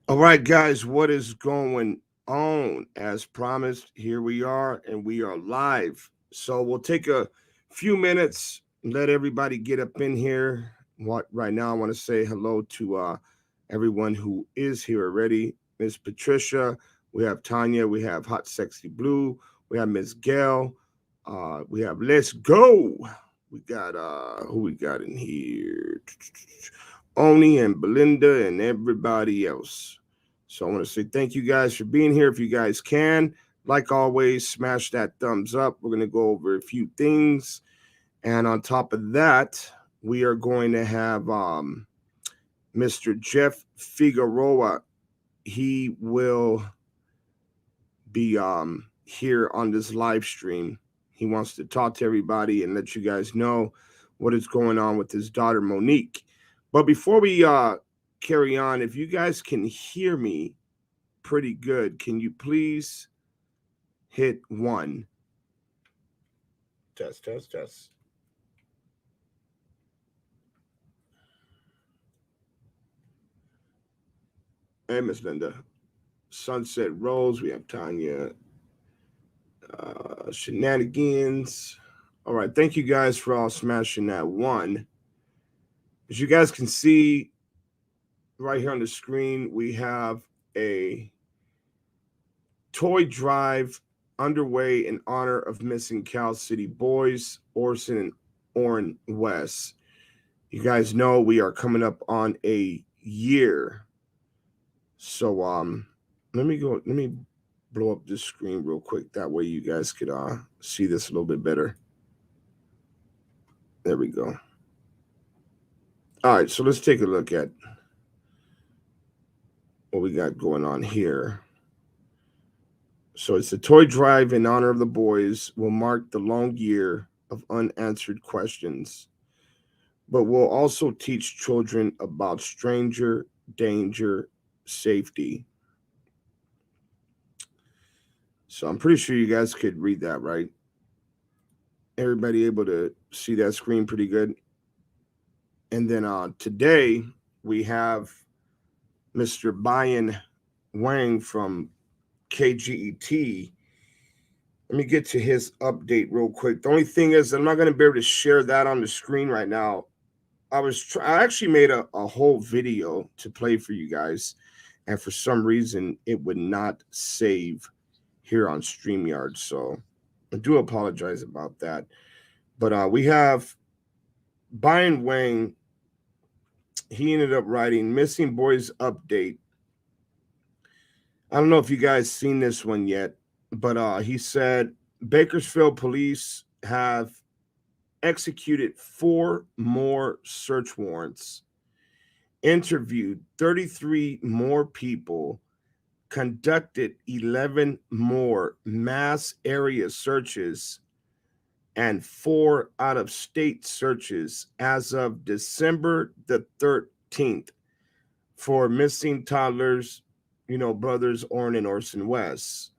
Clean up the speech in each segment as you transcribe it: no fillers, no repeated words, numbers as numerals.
All right, guys, what is going on? As promised, here we are, and we are live. So we'll take a few minutes, let everybody get up in here. What right now? I want to say hello to everyone who is here already. Miss Patricia, we have Tanya, we have Hot Sexy Blue, we have Miss Gail, we have Let's Go. We got who we got in here? Oni and Belinda and everybody else. So I want to say thank you guys for being here. If you guys can, like always, smash that thumbs up. We're going to go over a few things. And on top of that, we are going to have Mr. Jeff Figueroa. He will be here on this live stream. He wants to talk to everybody and let you guys know what is going on with his daughter, Monique. But before we carry on, if you guys can hear me pretty good, can you please hit 1? Test, test, test. Hey, Miss Linda. Sunset Rose, we have Tanya. Shenanigans. All right, thank you guys for all smashing that 1. As you guys can see right here on the screen, we have a toy drive underway in honor of missing Cal City boys, Orson and Orrin West. You guys know we are coming up on a year. So let me blow up this screen real quick. That way you guys could see this a little bit better. There we go. All right, so let's take a look at what we got going on here. So it's a toy drive in honor of the boys will mark the long year of unanswered questions, but will also teach children about stranger danger, safety. So I'm pretty sure you guys could read that, right? Everybody able to see that screen pretty good? And then today we have Mr. Brian Wang from KGET. Let me get to his update real quick. The only thing is, I'm not going to be able to share that on the screen right now. I actually made a whole video to play for you guys, and for some reason it would not save here on StreamYard. So I do apologize about that. But we have Brian Wang. He ended up writing Missing Boys Update. I don't know if you guys seen this one yet, but he said Bakersfield police have executed 4 more search warrants, interviewed 33 more people, conducted 11 more mass area searches, and 4 out-of-state searches as of December the 13th for missing toddlers, brothers Orrin and Orson West.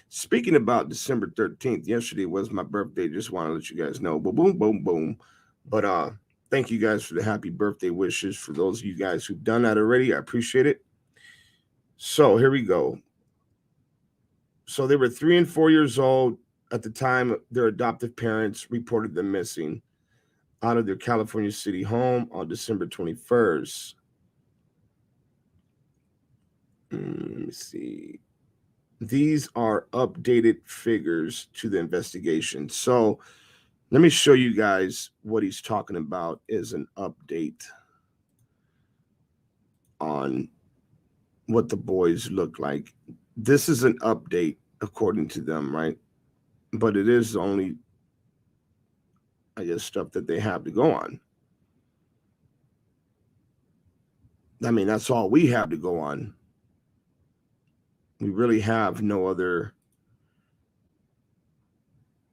Speaking about December 13th, yesterday was my birthday. Just want to let you guys know. Boom, boom, boom, boom. But thank you guys for the happy birthday wishes. For those of you guys who've done that already, I appreciate it. So here we go. So they were 3 and 4 years old at the time their adoptive parents reported them missing out of their California City home on December 21st. Let me see. These are updated figures to the investigation. So let me show you guys what he's talking about is an update on what the boys look like. This is an update according to them, right? But it is only, I guess, stuff that they have to go on. I mean, that's all we have to go on. We really have no other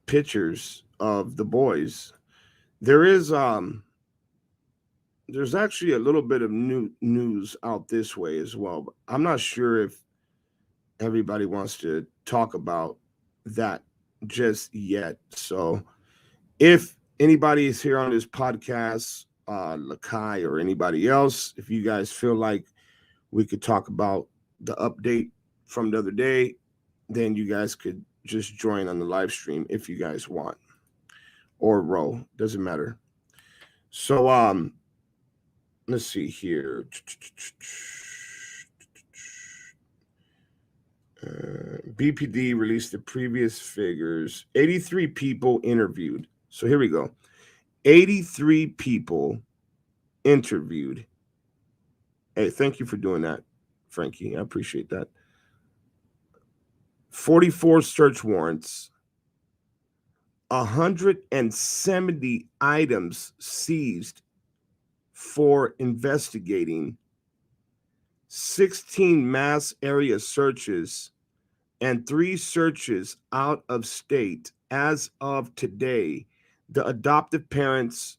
pictures of the boys. There's actually a little bit of new news out this way as well, but I'm not sure if everybody wants to talk about that just yet. So if anybody is here on this podcast, Lakai or anybody else, if you guys feel like We could talk about the update from the other day. Then you guys could just join on the live stream if you guys want, or row, doesn't matter. So let's see here. BPD released the previous figures. 83 people interviewed. So here we go. 83 people interviewed. Hey, thank you for doing that, Frankie. I appreciate that. 44 search warrants. 170 items seized for investigating. 16 mass area searches and 3 searches out of state as of today. The adoptive parents,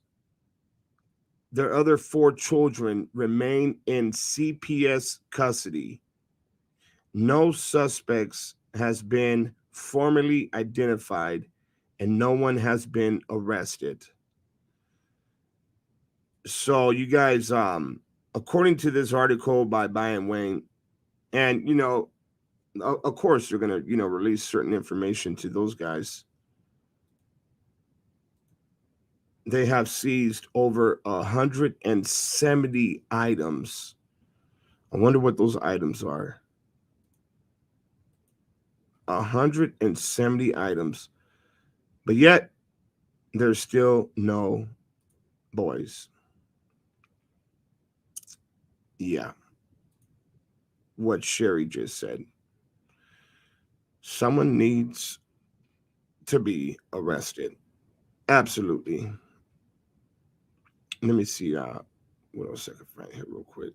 their other 4 children, remain in CPS custody. No suspects has been formally identified and no one has been arrested. So you guys, according to this article by Brian Wayne, and of course they're gonna release certain information to those guys. They have seized over 170 items. I wonder what those items are. 170 items, but yet there's still no boys. Yeah, what Sherry just said. Someone needs to be arrested. Absolutely. Let me see what else I can find here real quick.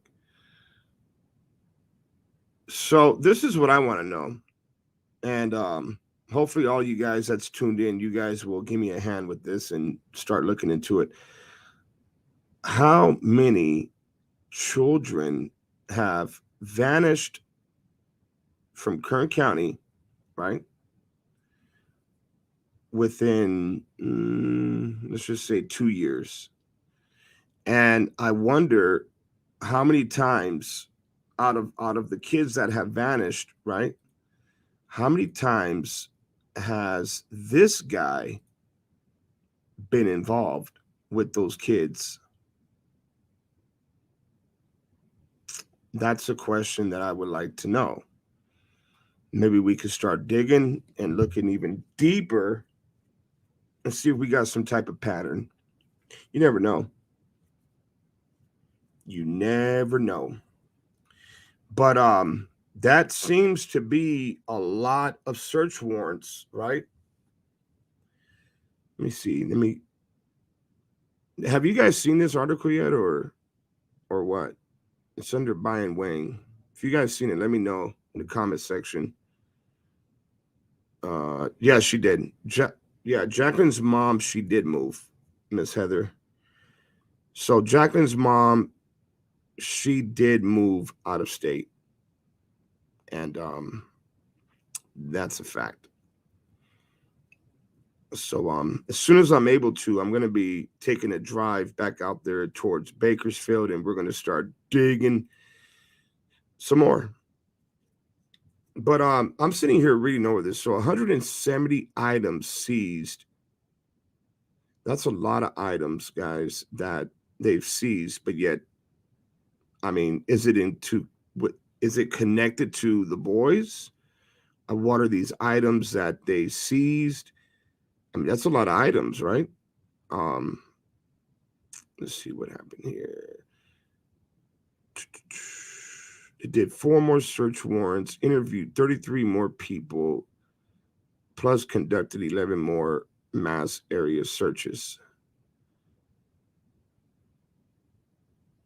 So this is what I want to know. And hopefully all you guys that's tuned in, you guys will give me a hand with this and start looking into it. How many children have vanished from Kern County, right? Within, let's just say 2 years. And I wonder how many times out of the kids that have vanished, right? How many times has this guy been involved with those kids? That's a question that I would like to know. Maybe we could start digging and looking even deeper and see if we got some type of pattern. You never know. You never know. But that seems to be a lot of search warrants, right? Let me see. Have you guys seen this article yet, or what? It's under Brian Wayne. If you guys seen it, let me know in the comment section. Yeah, she did. Jacqueline's mom, she did move, Miss Heather. So Jacqueline's mom, she did move out of state. And that's a fact. So as soon as I'm able to, I'm going to be taking a drive back out there towards Bakersfield, and we're going to start digging some more. But I'm sitting here reading over this. So 170 items seized. That's a lot of items, guys, that they've seized. But yet, I mean, is it connected to the boys? What are these items that they seized? I mean, that's a lot of items, right? Let's see what happened here. It did 4 more search warrants, interviewed 33 more people, plus conducted 11 more mass area searches.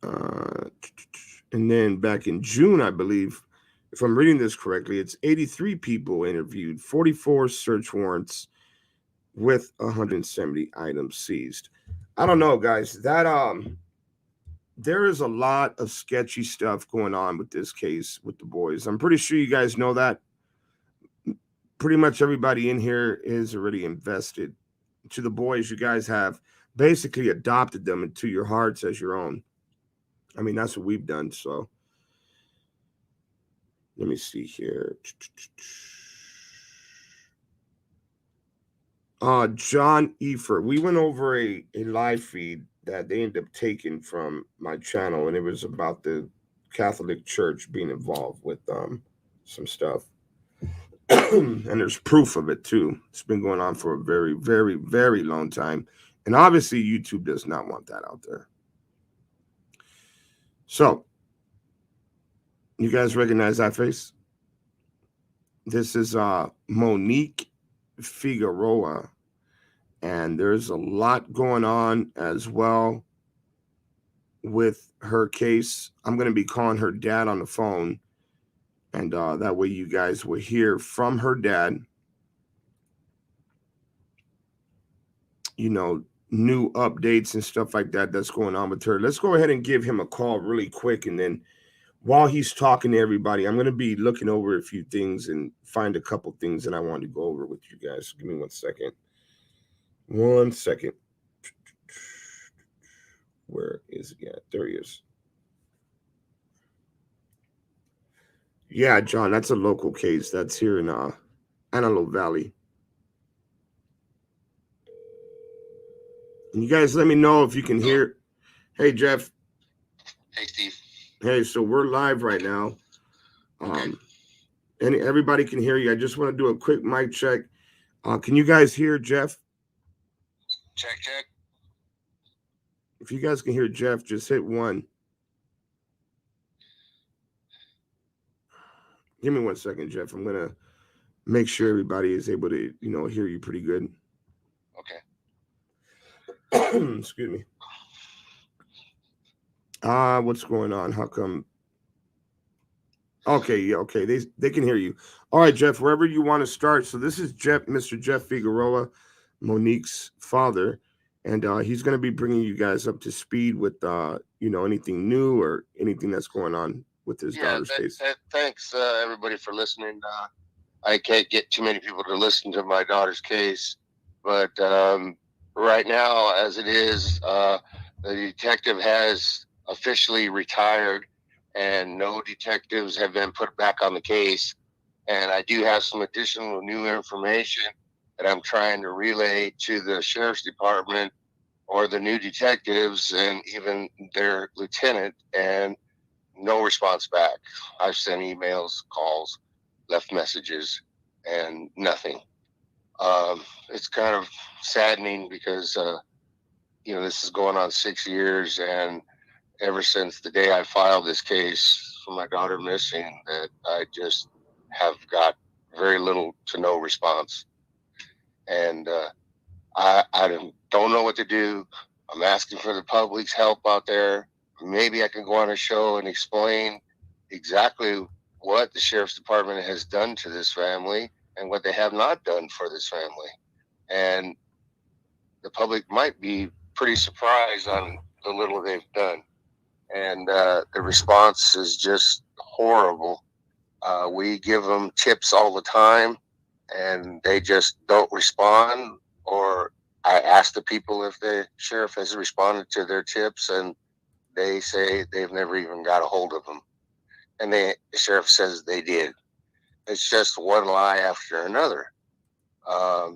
And then back in June, I believe, if I'm reading this correctly, it's 83 people interviewed, 44 search warrants with 170 items seized. I don't know, guys. That there is a lot of sketchy stuff going on with this case with the boys. I'm pretty sure you guys know that. Pretty much everybody in here is already invested to the boys. You guys have basically adopted them into your hearts as your own. I mean, that's what we've done. So Let me see here. John Efer. We went over a live feed that they ended up taking from my channel, and it was about the Catholic Church being involved with some stuff. And there's proof of it too. It's been going on for a very, very, very long time. And obviously YouTube does not want that out there. So, you guys recognize that face? This is Monique Figueroa. And there's a lot going on as well with her case. I'm going to be calling her dad on the phone. And that way you guys will hear from her dad, you know, new updates and stuff like that that's going on with her. Let's go ahead and give him a call really quick. And then while he's talking to everybody, I'm going to be looking over a few things and find a couple things that I want to go over with you guys. Give me 1 second. 1 second. Where is he at? There he is. Yeah, John, that's a local case. That's here in Antelope Valley. And you guys let me know if you can hear. Hey, Jeff. Hey, Steve. Hey, so we're live right now. And everybody can hear you. I just want to do a quick mic check. Can you guys hear Jeff? Check, check. If you guys can hear Jeff, just hit 1. Give me 1 second, Jeff. I'm going to make sure everybody is able to, you know, hear you pretty good. Okay. Excuse me. What's going on? How come? Okay, yeah, okay. They can hear you. All right, Jeff, wherever you want to start. So this is Mr. Jeff Figueroa, Monique's father, and he's going to be bringing you guys up to speed with you know, anything new or anything that's going on with his daughter's case. Thanks everybody for listening. I can't get too many people to listen to my daughter's case, but right now, as it is, the detective has officially retired, and no detectives have been put back on the case. And I do have some additional new information that I'm trying to relay to the sheriff's department or the new detectives and even their lieutenant, and no response back. I've sent emails, calls, left messages, and nothing. It's kind of saddening because, you know, this is going on 6 years, and ever since the day I filed this case for my daughter missing, that I just have got very little to no response. And I don't know what to do. I'm asking for the public's help out there. Maybe I can go on a show and explain exactly what the sheriff's department has done to this family and what they have not done for this family. And the public might be pretty surprised on the little they've done. And the response is just horrible. We give them tips all the time, and they just don't respond. Or I ask the people if the sheriff has responded to their tips, and they say they've never even got a hold of them. And the sheriff says they did. It's just one lie after another. I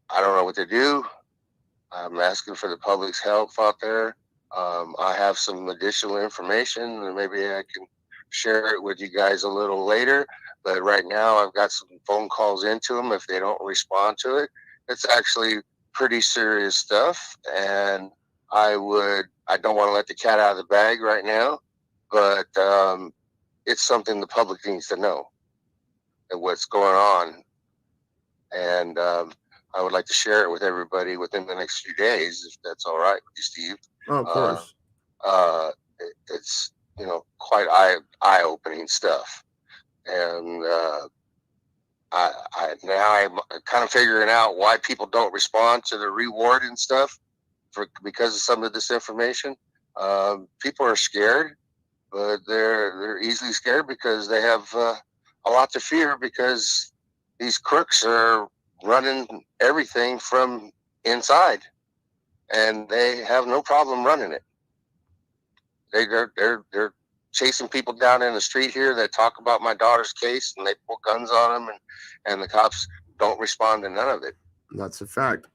don't know what to do. I'm asking for the public's help out there. I have some additional information, and maybe I can share it with you guys a little later. But right now, I've got some phone calls into them. If they don't respond to it, it's actually pretty serious stuff. And I don't want to let the cat out of the bag right now, but it's something the public needs to know and what's going on. And I would like to share it with everybody within the next few days, if that's all right with you, Steve. Oh, of course. It's, you know, quite eye-opening stuff. And I'm kind of figuring out why people don't respond to the reward and stuff because of some of this information. People are scared, but they're easily scared because they have a lot to fear, because these crooks are running everything from inside, and they have no problem running it. They're chasing people down in the street here that talk about my daughter's case, and they pull guns on them, and the cops don't respond to none of it. That's a fact.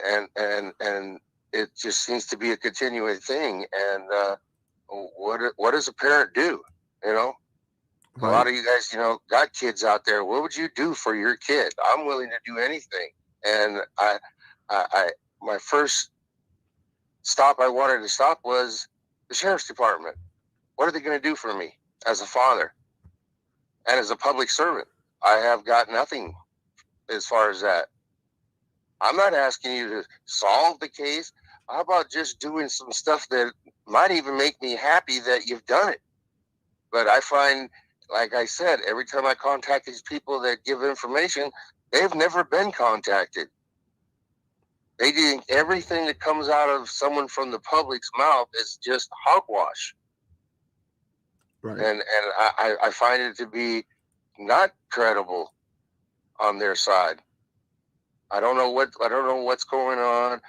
And it just seems to be a continuing thing. And what does a parent do? You know, Right. A lot of you guys, got kids out there. What would you do for your kid? I'm willing to do anything. And my first stop I wanted to stop was the sheriff's department. What are they going to do for me as a father and as a public servant? I have got nothing as far as that. I'm not asking you to solve the case. How about just doing some stuff that might even make me happy that you've done it? But I find, like I said, every time I contact these people that give information, they've never been contacted. They do everything that comes out of someone from the public's mouth is just hogwash. Right. And I find it to be not credible on their side. I don't know what's going on.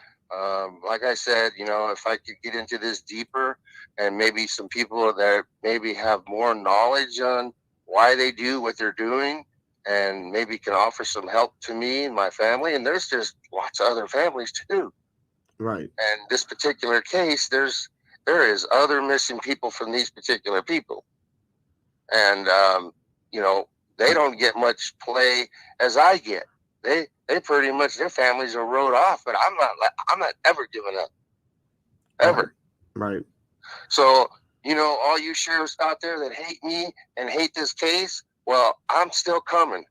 Like I said, if I could get into this deeper, and maybe some people that maybe have more knowledge on why they do what they're doing, and maybe can offer some help to me and my family. And there's just lots of other families too. Right. And this particular case, there is other missing people from these particular people. And, they don't get much play as I get. They pretty much, their families are wrote off, but I'm not ever giving up. Ever. Right. So, all you sheriffs out there that hate me and hate this case, well, I'm still coming.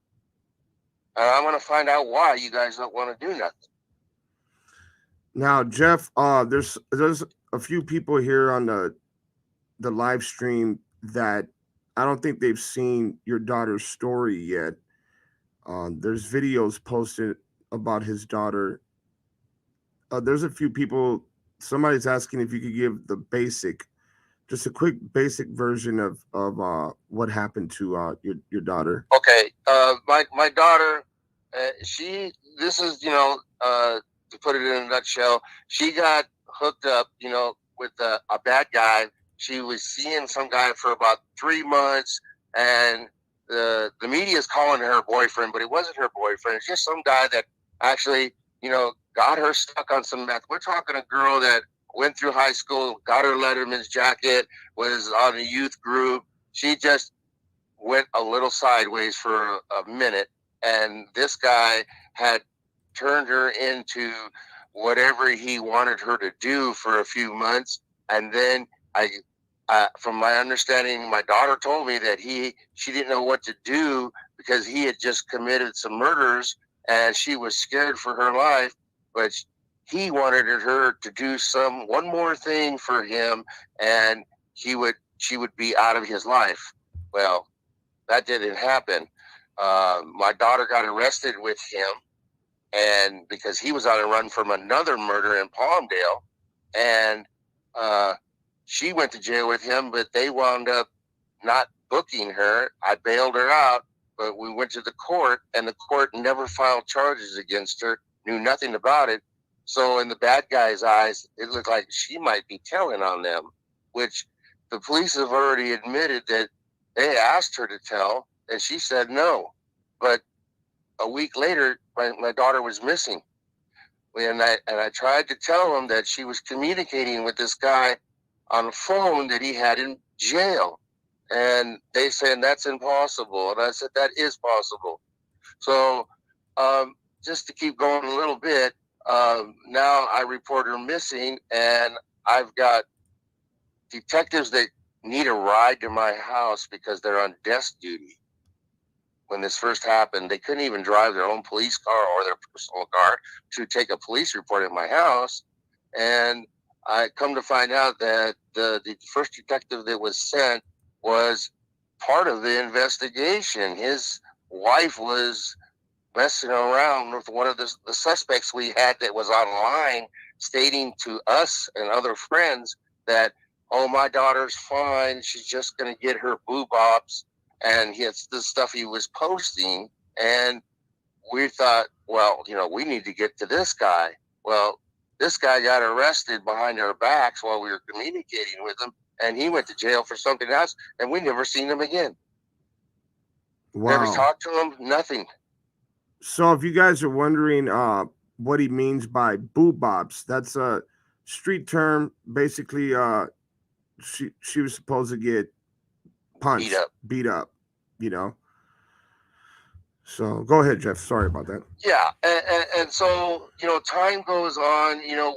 And I'm going to find out why you guys don't want to do nothing. Now, Jeff, there's a few people here on the live stream that I don't think they've seen your daughter's story yet. There's videos posted about his daughter. There's a few people. Somebody's asking if you could give just a quick basic version of what happened to your daughter. Okay, my daughter, this is to put it in a nutshell, she got hooked up, with a bad guy. She was seeing some guy for about 3 months, and the media is calling her boyfriend, but it wasn't her boyfriend. It's just some guy that actually, got her stuck on some meth. We're talking a girl that went through high school, got her Letterman's jacket, was on a youth group. She just went a little sideways for a minute, and this guy had turned her into whatever he wanted her to do for a few months. And then from my understanding, my daughter told me that she didn't know what to do because he had just committed some murders, and she was scared for her life, but he wanted her to do one more thing for him, and she would be out of his life. Well, that didn't happen. My daughter got arrested with him, and because he was on a run from another murder in Palmdale, and she went to jail with him, but they wound up not booking her. I bailed her out, but we went to the court, and the court never filed charges against her, knew nothing about it. So in the bad guy's eyes, it looked like she might be telling on them, which the police have already admitted that they asked her to tell, and she said no. But a week later, my daughter was missing. And I tried to tell them that she was communicating with this guy on a phone that he had in jail. And they said, that's impossible. And I said, that is possible. So just to keep going a little bit, now I report her missing, and I've got detectives that need a ride to my house because they're on desk duty. When this first happened, they couldn't even drive their own police car or their personal car to take a police report at my house. And I come to find out that the first detective that was sent was part of the investigation. His wife was messing around with one of the suspects we had that was online, stating to us and other friends that, oh, my daughter's fine, she's just going to get her boob-ops. And it's the stuff he was posting. And we thought, well, we need to get to this guy. Well, this guy got arrested behind our backs while we were communicating with him. and he went to jail for something else, and we never seen him again. Wow. Never talked to him, nothing. So if you guys are wondering what he means by boo-bops, that's a street term. Basically, she was supposed to get punched, beat up, you know. So go ahead, Jeff. Sorry about that. Yeah, and so, you know, time goes on. You know,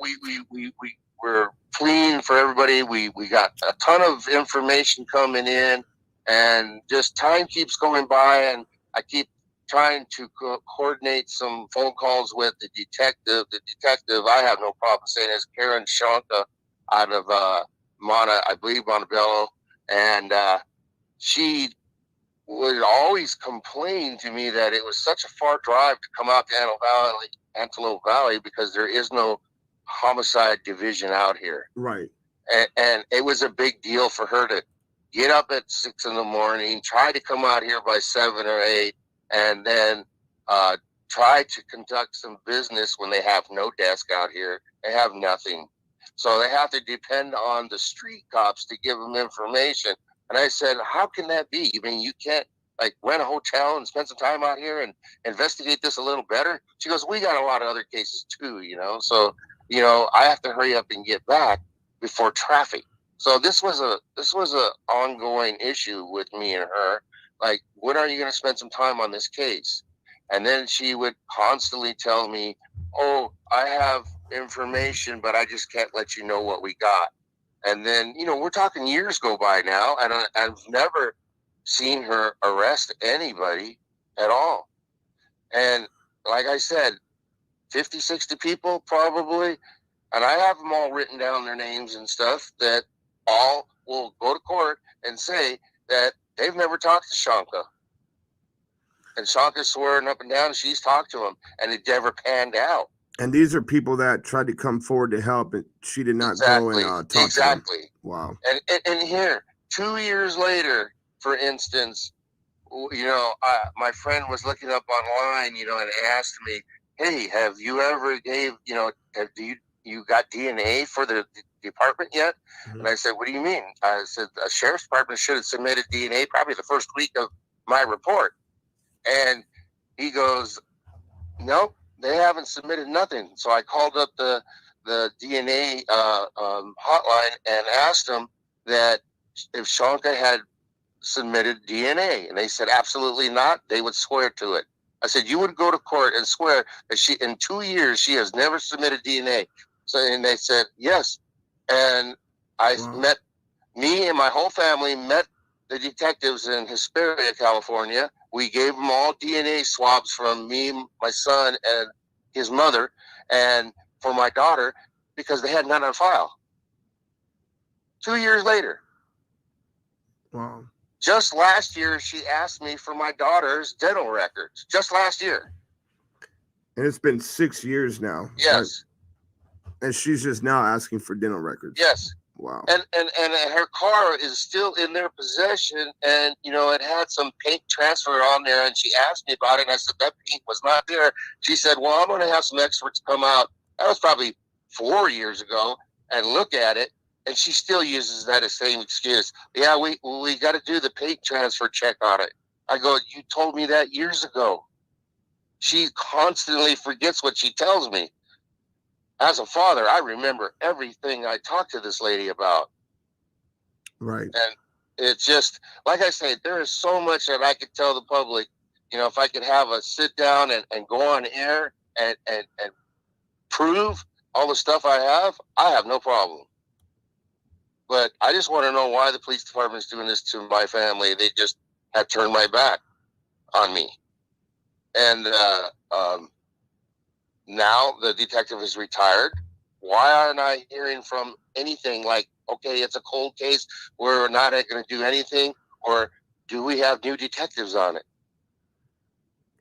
we're pleading for everybody. We got a ton of information coming in, and just time keeps going by, and I keep trying to coordinate some phone calls with the detective. The detective, I have no problem saying, is Karen Shanka out of I believe Montebello, and she would always complain to me that it was such a far drive to come out to Antelope Valley because there is no homicide division out here. Right. And it was a big deal for her to get up at 6 a.m, try to come out here by 7 or 8, and then try to conduct some business when they have no desk out here. They have nothing. So they have to depend on the street cops to give them information. And I said, how can that be? I mean, you can't like rent a hotel and spend some time out here and investigate this a little better? She goes, we got a lot of other cases too, you know? So, you know, I have to hurry up and get back before traffic. So this was a ongoing issue with me and her. Like, when are you going to spend some time on this case? And then she would constantly tell me, oh, I have information, but I just can't let you know what we got. And then, you know, we're talking years go by now, and I've never seen her arrest anybody at all. And like I said, 50, 60 people probably, and I have them all written down, their names and stuff, that all will go to court and say that they've never talked to Shanka. And Shanka's swearing up and down she's talked to him, and it never panned out. And these are people that tried to come forward to help, and she did not go and talk to them. Wow. And here, 2 years later, for instance, you know, my friend was looking up online, you know, and asked me, hey, have you ever you got DNA for the department yet? Mm-hmm. And I said, what do you mean? I said, the sheriff's department should have submitted DNA probably the first week of my report. And he goes, nope. They haven't submitted nothing. So I called up the DNA hotline and asked them that if Shanka had submitted DNA, and they said absolutely not. They would swear to it. I said, you would go to court and swear that she, in 2 years, she has never submitted DNA. So, and they said yes. And I met, me and my whole family met the detectives in Hesperia, California. We gave them all DNA swabs from me, my son, and his mother, and for my daughter, because they had none on file. 2 years later. Wow. Just last year, she asked me for my daughter's dental records. Just last year. And it's been 6 years now. Yes. And she's just now asking for dental records. Yes. Wow. And her car is still in their possession, and you know, it had some paint transfer on there, and she asked me about it, and I said that paint was not there. She said, well, I'm going to have some experts come out. That was probably 4 years ago, and look at it, and she still uses that as same excuse. Yeah, we got to do the paint transfer check on it. I go, you told me that years ago. She constantly forgets what she tells me. As a father, I remember everything I talked to this lady about. Right. And it's just, like I say, there is so much that I could tell the public. You know, if I could have a sit down and go on air and prove all the stuff I have no problem. But I just want to know why the police department is doing this to my family. They just have turned my back on me. And now the detective is retired. Why aren't I hearing from anything like, okay, it's a cold case, we're not going to do anything, or do we have new detectives on it?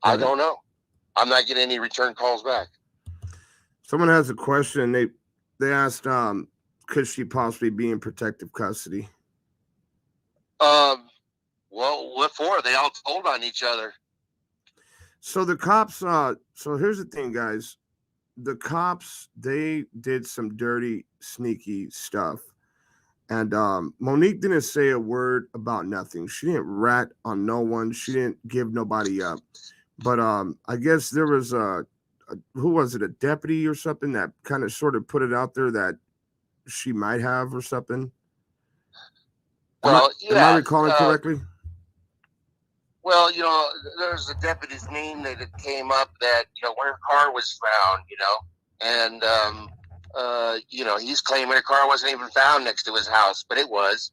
I don't know. I'm not getting any return calls back. Someone has a question. They asked, could she possibly be in protective custody? Well, what for? They all told on each other. So the cops, so here's the thing, guys. The cops, they did some dirty, sneaky stuff. And Monique didn't say a word about nothing. She didn't rat on no one. She didn't give nobody up. But I guess there was a who was it, a deputy or something that kind of sort of put it out there that she might have or something. Am I Well, am I yeah. recalling correctly? Well, there's a deputy's name that it came up that where her car was found, and he's claiming her car wasn't even found next to his house, but it was.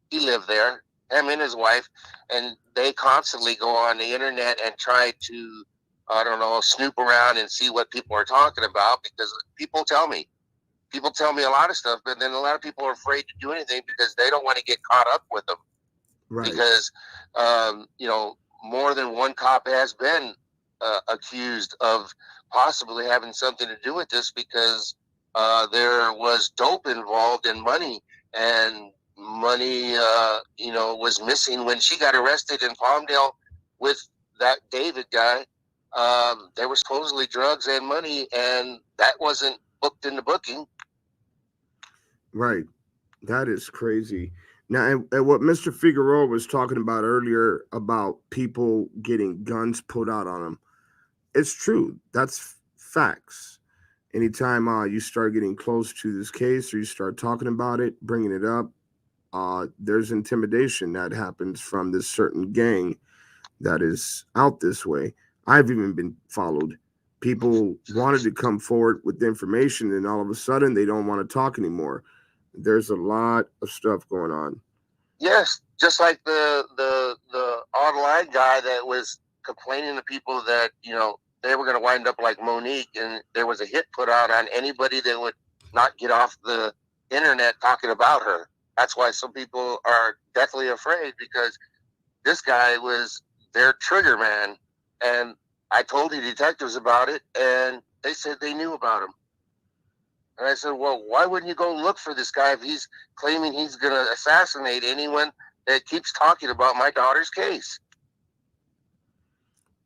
He lived there, him and his wife, and they constantly go on the internet and try to, I don't know, snoop around and see what people are talking about, because people tell me a lot of stuff, but then a lot of people are afraid to do anything because they don't want to get caught up with them, Right. because more than one cop has been accused of possibly having something to do with this, because there was dope involved in money, and money was missing when she got arrested in Palmdale with that David guy. There were supposedly drugs and money, and that wasn't booked in the booking. Right. That is crazy. Now, and what Mr. Figueroa was talking about earlier about people getting guns pulled out on them, it's true. That's facts. Anytime you start getting close to this case or you start talking about it, bringing it up, there's intimidation that happens from this certain gang that is out this way. I've even been followed. People wanted to come forward with information, and all of a sudden they don't want to talk anymore. There's a lot of stuff going on. Yes, just like the online guy that was complaining to people that they were going to wind up like Monique, and there was a hit put out on anybody that would not get off the internet talking about her. That's why some people are deathly afraid, because this guy was their trigger man, and I told the detectives about it, and they said they knew about him. And I said, well, why wouldn't you go look for this guy if he's claiming he's going to assassinate anyone that keeps talking about my daughter's case?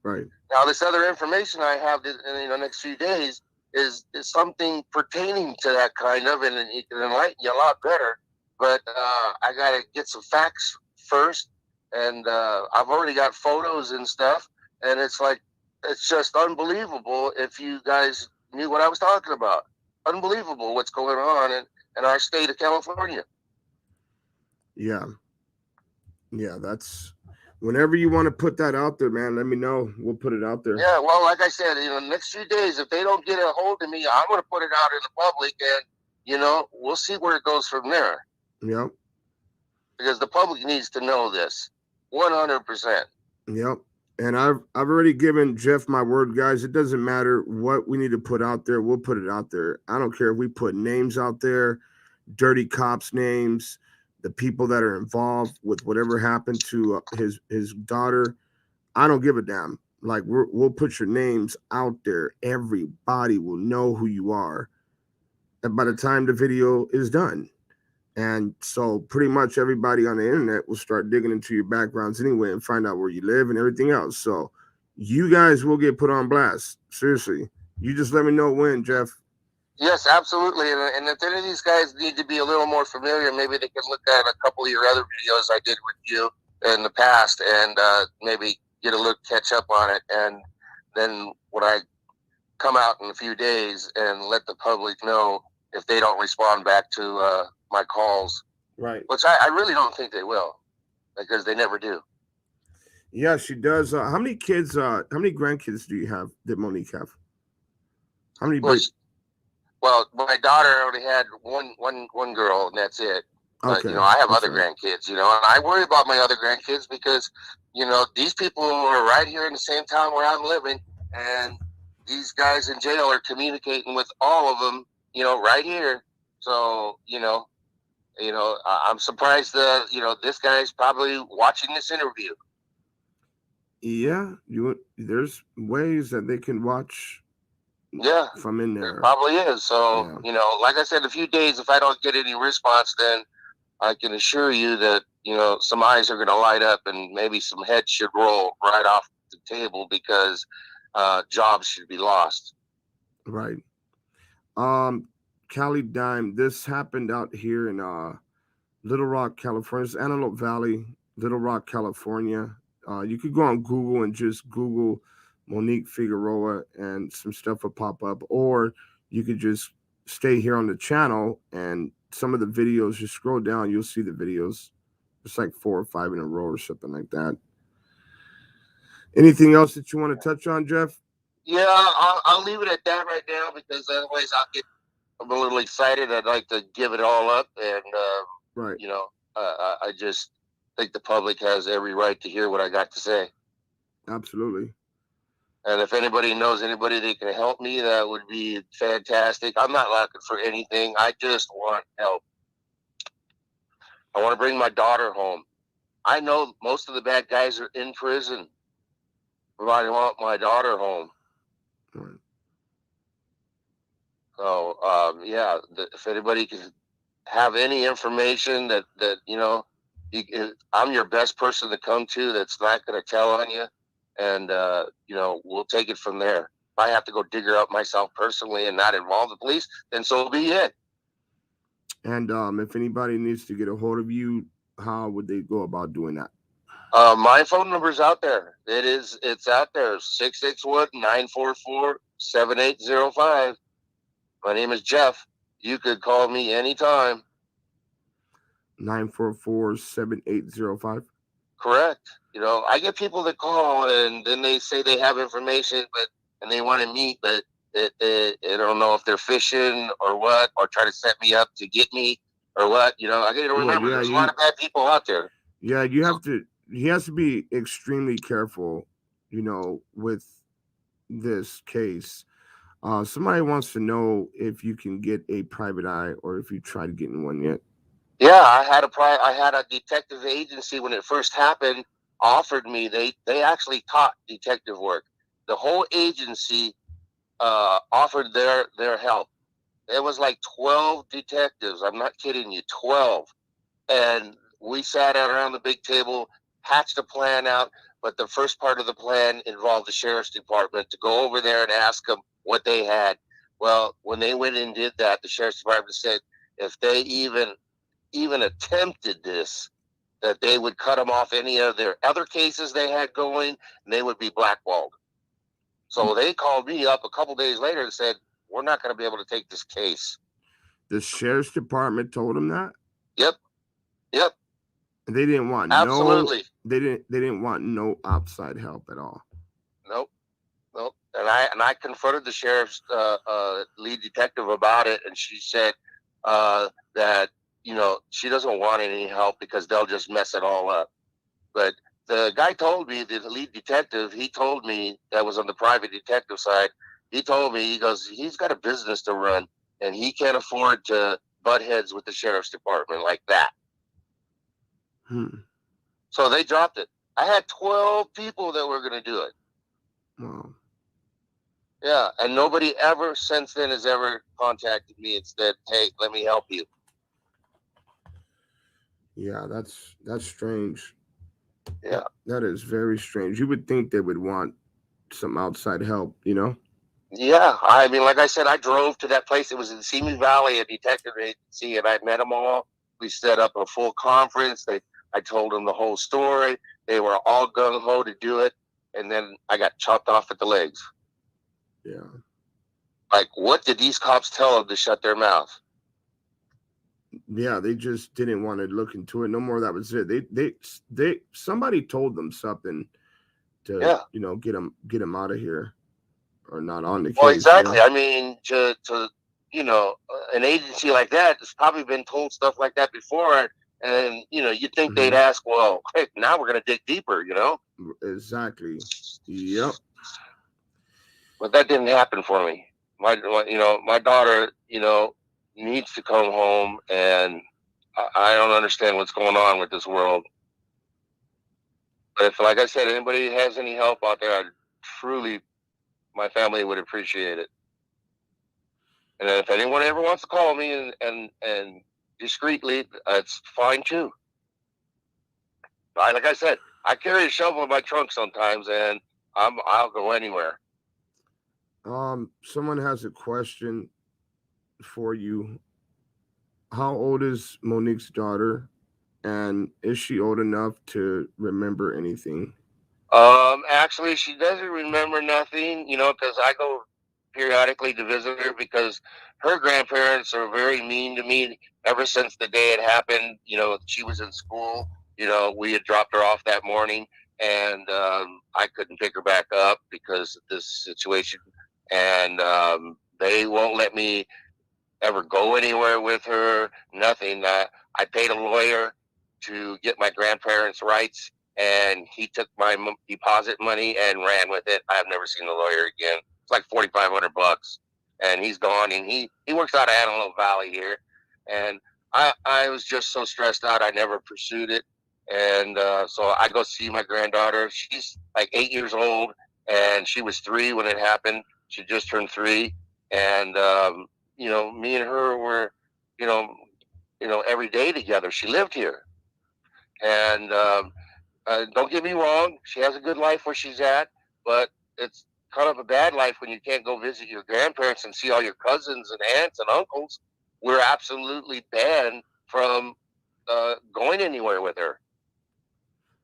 Right. Now, this other information I have in the next few days is something pertaining to that kind of, and it can enlighten you a lot better. But I got to get some facts first, and I've already got photos and stuff, and it's just unbelievable if you guys knew what I was talking about. Unbelievable what's going on in our state of California. Yeah. Yeah. That's whenever you want to put that out there, man, let me know. We'll put it out there. Yeah, well, like I said, the next few days, if they don't get a hold of me, I'm going to put it out in the public, and we'll see where it goes from there. Yep. Because the public needs to know this, 100%. Yep. And I've already given Jeff my word, guys. It doesn't matter what we need to put out there. We'll put it out there. I don't care if we put names out there, dirty cops' names, the people that are involved with whatever happened to his daughter. I don't give a damn. Like we'll put your names out there. Everybody will know who you are, and by the time the video is done. And so pretty much everybody on the internet will start digging into your backgrounds anyway and find out where you live and everything else. So you guys will get put on blast. Seriously. You just let me know when, Jeff. Yes, absolutely. And if any of these guys need to be a little more familiar, maybe they can look at a couple of your other videos I did with you in the past, and maybe get a look, catch up on it. And then when I come out in a few days and let the public know if they don't respond back to my calls. Right. Which I really don't think they will, because they never do. Yeah, she does. How many kids, how many grandkids do you have that Monique have? How many? Well, my daughter only had one girl, and that's it. But, Okay. I have other grandkids, and I worry about my other grandkids because, these people are right here in the same town where I'm living, and these guys in jail are communicating with all of them, right here. So, I'm surprised that, this guy's probably watching this interview. Yeah, there's ways that they can watch. Yeah, from in there. It probably is. So, like I said, a few days, if I don't get any response, then I can assure you that, some eyes are going to light up, and maybe some heads should roll right off the table, because jobs should be lost. Right. Cali Dime, this happened out here in Little Rock, California. It's Antelope Valley, Little Rock, California. You could go on Google and just Google Monique Figueroa, and some stuff will pop up. Or you could just stay here on the channel, and some of the videos, just scroll down, you'll see the videos. It's like 4 or 5 in a row or something like that. Anything else that you want to touch on, Jeff? Yeah, I'll leave it at that right now, because otherwise I'm a little excited. I'd like to give it all up, and Right. I just think the public has every right to hear what I got to say. Absolutely. And if anybody knows anybody that can help me, that would be fantastic. I'm not looking for anything. I just want help. I want to bring my daughter home. I know most of the bad guys are in prison, but I want my daughter home. Right. So, if anybody can have any information that I'm your best person to come to that's not going to tell on you, and we'll take it from there. If I have to go dig her up myself personally and not involve the police, then so be it. And if anybody needs to get a hold of you, how would they go about doing that? My phone number's out there. It's out there. 661-944-7805. My name is Jeff. You could call me anytime. 944-7805. Correct. I get people that call and then they say they have information, and they want to meet, but I don't know if they're fishing or what, or try to set me up to get me or what. I got to remember, there's a lot of bad people out there. Yeah, he has to be extremely careful, with this case. Somebody wants to know if you can get a private eye, or if you tried getting one yet. Yeah, I had a detective agency when it first happened offered me. They actually taught detective work. The whole agency offered their help. It was like 12 detectives. I'm not kidding you, 12. And we sat out around the big table, hatched a plan out. But the first part of the plan involved the sheriff's department to go over there and ask them what they had. Well, when they went and did that, the sheriff's department said if they even attempted this, that they would cut them off any of their other cases they had going, and they would be blackballed. So they called me up a couple days later and said, we're not going to be able to take this case. The sheriff's department told them that? Yep. And they didn't want absolutely. They didn't want no outside help at all. Nope. And I confronted the sheriff's lead detective about it, and she said that she doesn't want any help because they'll just mess it all up. But the guy told me, the lead detective, he told me, that was on the private detective side, he told me, he goes, he's got a business to run, and he can't afford to butt heads with the sheriff's department like that. So they dropped it. I had 12 people that were going to do it. Wow. Yeah, and nobody ever since then has ever contacted me and said, hey, let me help you. Yeah, that's strange. Yeah. That is very strange. You would think they would want some outside help, Yeah, I mean, like I said, I drove to that place. It was in Simi Valley, a detective agency, and I met them all. We set up a full conference. I told them the whole story. They were all gung-ho to do it, and then I got chopped off at the legs. Yeah. Like, what did these cops tell them to shut their mouth? Yeah, they just didn't want to look into it no more. That was it. They somebody told them something to get them out of here, or not on the case. Well, exactly. I mean, to an agency like that has probably been told stuff like that before, and you'd think they'd ask, well, hey, now we're going to dig deeper, Exactly. Yep. But that didn't happen for me. My daughter, needs to come home, and I don't understand what's going on with this world. But if, like I said, anybody has any help out there, my family would appreciate it. And if anyone ever wants to call me and discreetly, that's fine too. Like I said, I carry a shovel in my trunk sometimes, and I'll go anywhere. Someone has a question for you. How old is Monique's daughter, And is she old enough to remember anything? Actually, she doesn't remember nothing, because I go periodically to visit her because her grandparents are very mean to me ever since the day it happened. She was in school. We had dropped her off that morning, and I couldn't pick her back up because of this situation. And they won't let me ever go anywhere with her, nothing. I paid a lawyer to get my grandparents' rights, and he took my deposit money and ran with it. I've never seen the lawyer again. It's like $4,500, and he's gone. And he works out of Antelope Valley here, and I was just so stressed out. I never pursued it, and so I go see my granddaughter. She's like 8 years old, and she was 3 when it happened. She just turned 3, and me and her were, you know, every day together. She lived here, and don't get me wrong, she has a good life where she's at, but it's kind of a bad life when you can't go visit your grandparents and see all your cousins and aunts and uncles. We're absolutely banned from going anywhere with her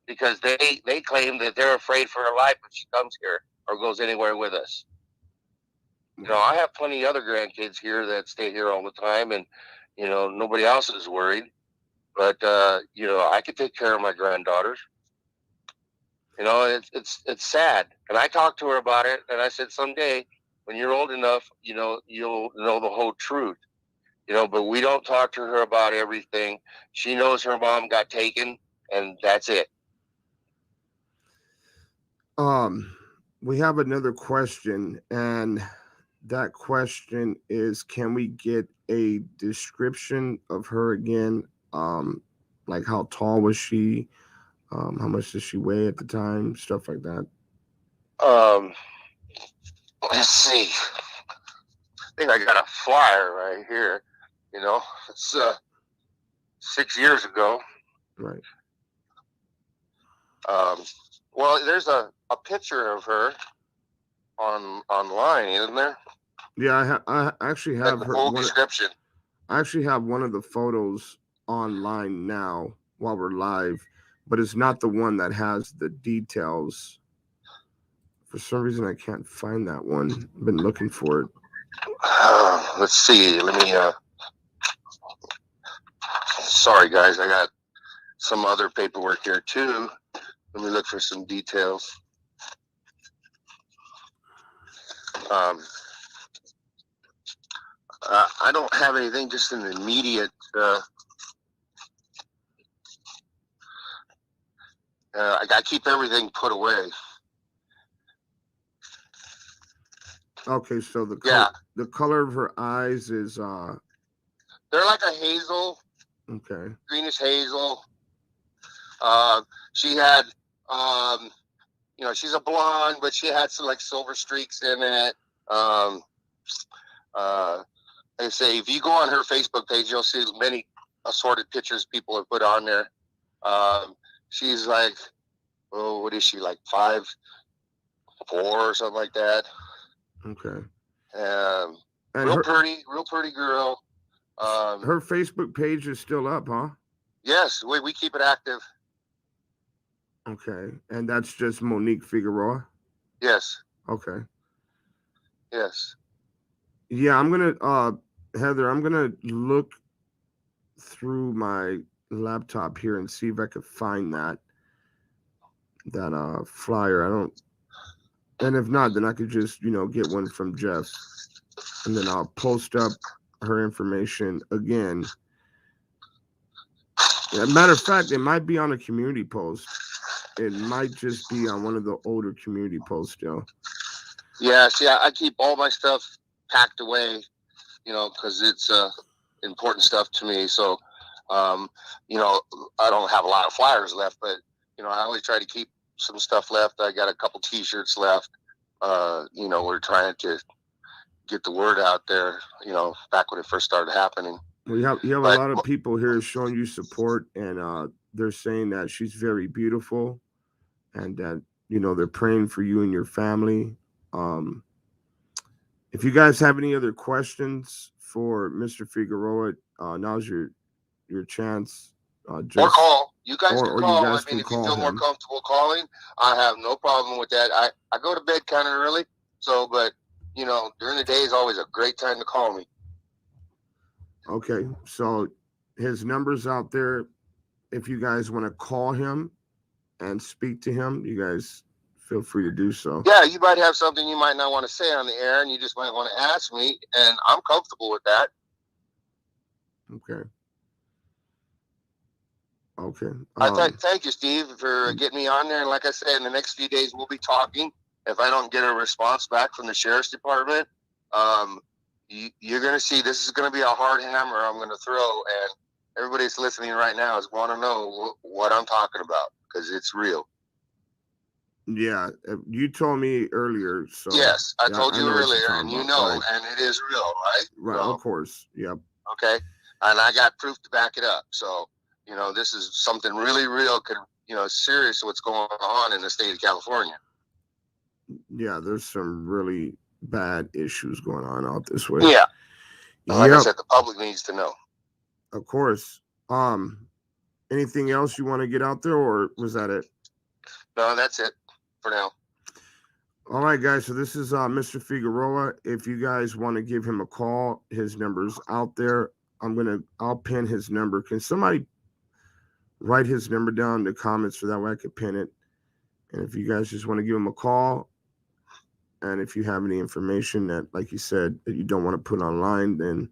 because they claim that they're afraid for her life if she comes here or goes anywhere with us. I have plenty of other grandkids here that stay here all the time, and nobody else is worried. But I could take care of my granddaughters. It's sad, and I talked to her about it, and I said someday when you're old enough, you'll know the whole truth. But we don't talk to her about everything. She knows her mom got taken, and that's it. We have another question, and that question is, can we get a description of her again? Like how tall was she? How much did she weigh at the time? Stuff like that. Um, let's see. I think I got a flyer right here. It's 6 years ago. Right. Well, there's a picture of her online, isn't there? Yeah, I actually have Like her full description. I actually have one of the photos online now while we're live, but it's not the one that has the details. For some reason, I can't find that one. I've been looking for it. Let's see. Let me. Sorry, guys. I got some other paperwork here too. Let me look for some details. I don't have anything just in the immediate. I keep everything put away. Okay, so Yeah, the color of her eyes is they're like a hazel, okay. greenish hazel. She had, she's a blonde, but she had some like silver streaks in it. Like I say, if you go on her Facebook page, you'll see many assorted pictures people have put on there. She's like, oh, what is she, like 5'4" or something like that? Okay. And real pretty girl. Her Facebook page is still up, huh? Yes, we keep it active. Okay, and that's just Monique Figueroa. Yes. Okay. Yes. Yeah, I'm gonna Heather, I'm gonna look through my laptop here and see if I could find that flyer. I don't, and if not, then I could just get one from Jeff, and then I'll post up her information again. As a matter of fact, it might be on a community post. It might just be on one of the older community posts still. Yeah, see, I keep all my stuff packed away, because it's important stuff to me. So, I don't have a lot of flyers left, but, I always try to keep some stuff left. I got a couple T-shirts left. We're trying to get the word out there, back when it first started happening. Well, you have a lot of people here showing you support, and they're saying that she's very beautiful, and that they're praying for you and your family. If you guys have any other questions for Mr. Figueroa, now's your chance. Or call. You guys can or call. you guys I mean, can if you call feel more him. comfortable calling, I have no problem with that. I go to bed kind of early, so but during the day is always a great time to call me. Okay, so his number's out there. If you guys want to call him and speak to him, you guys feel free to do so. Yeah, you might have something you might not want to say on the air, and you just might want to ask me, and I'm comfortable with that. Okay. Okay. Thank you, Steve, for getting me on there. And like I said, in the next few days, we'll be talking. If I don't get a response back from the sheriff's department, you're going to see this is going to be a hard hammer I'm going to throw. And everybody that's listening right now is want to know what I'm talking about because it's real. Yeah, you told me earlier. So yes, I told you earlier, and right. And it is real, right? Right, so, of course. Yep. Okay, and I got proof to back it up. So this is something really real. Serious what's going on in the state of California. Yeah, there's some really bad issues going on out this way. Yeah. Like I said, the public needs to know. Of course. Anything else you want to get out there, or was that it? No, that's it for now. All right, guys. So this is Mr. Figueroa. If you guys want to give him a call, his number's out there. I'll pin his number. Can somebody write his number down in the comments so that way I can pin it? And if you guys just want to give him a call, and if you have any information that, like you said, that you don't want to put online, then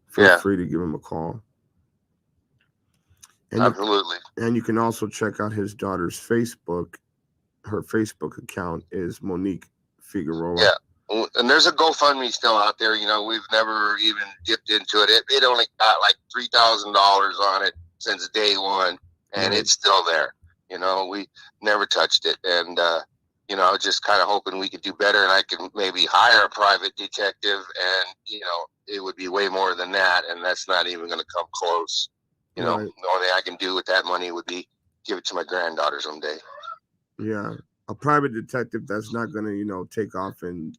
feel free to give him a call. And absolutely. And you can also check out his daughter's Facebook. Her Facebook account is Monique Figueroa. Yeah. And there's a GoFundMe still out there. We've never even dipped into it. It only got like $3,000 on it since day one, and it's still there. We never touched it. And, I was just kind of hoping we could do better and I could maybe hire a private detective and, it would be way more than that. And that's not even going to come close. The only thing I can do with that money would be give it to my granddaughter someday. Yeah. A private detective that's not going to, take off and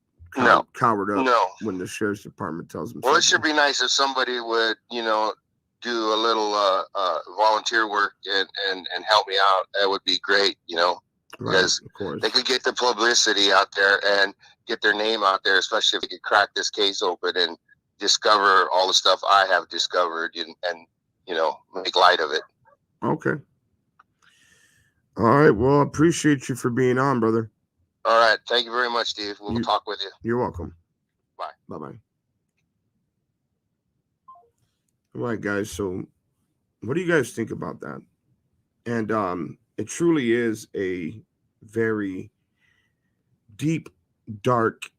cowered up when the sheriff's department tells them Well, it should be nice if somebody would, do a little volunteer work and help me out. That would be great, because of course they could get the publicity out there and get their name out there, especially if they could crack this case open and discover all the stuff I have discovered and make light of it. Okay. All right. Well, appreciate you for being on, brother. All right. Thank you very much, Steve. We'll talk with you. You're welcome. Bye. Bye-bye. All right, guys. So what do you guys think about that? And it truly is a very deep, dark,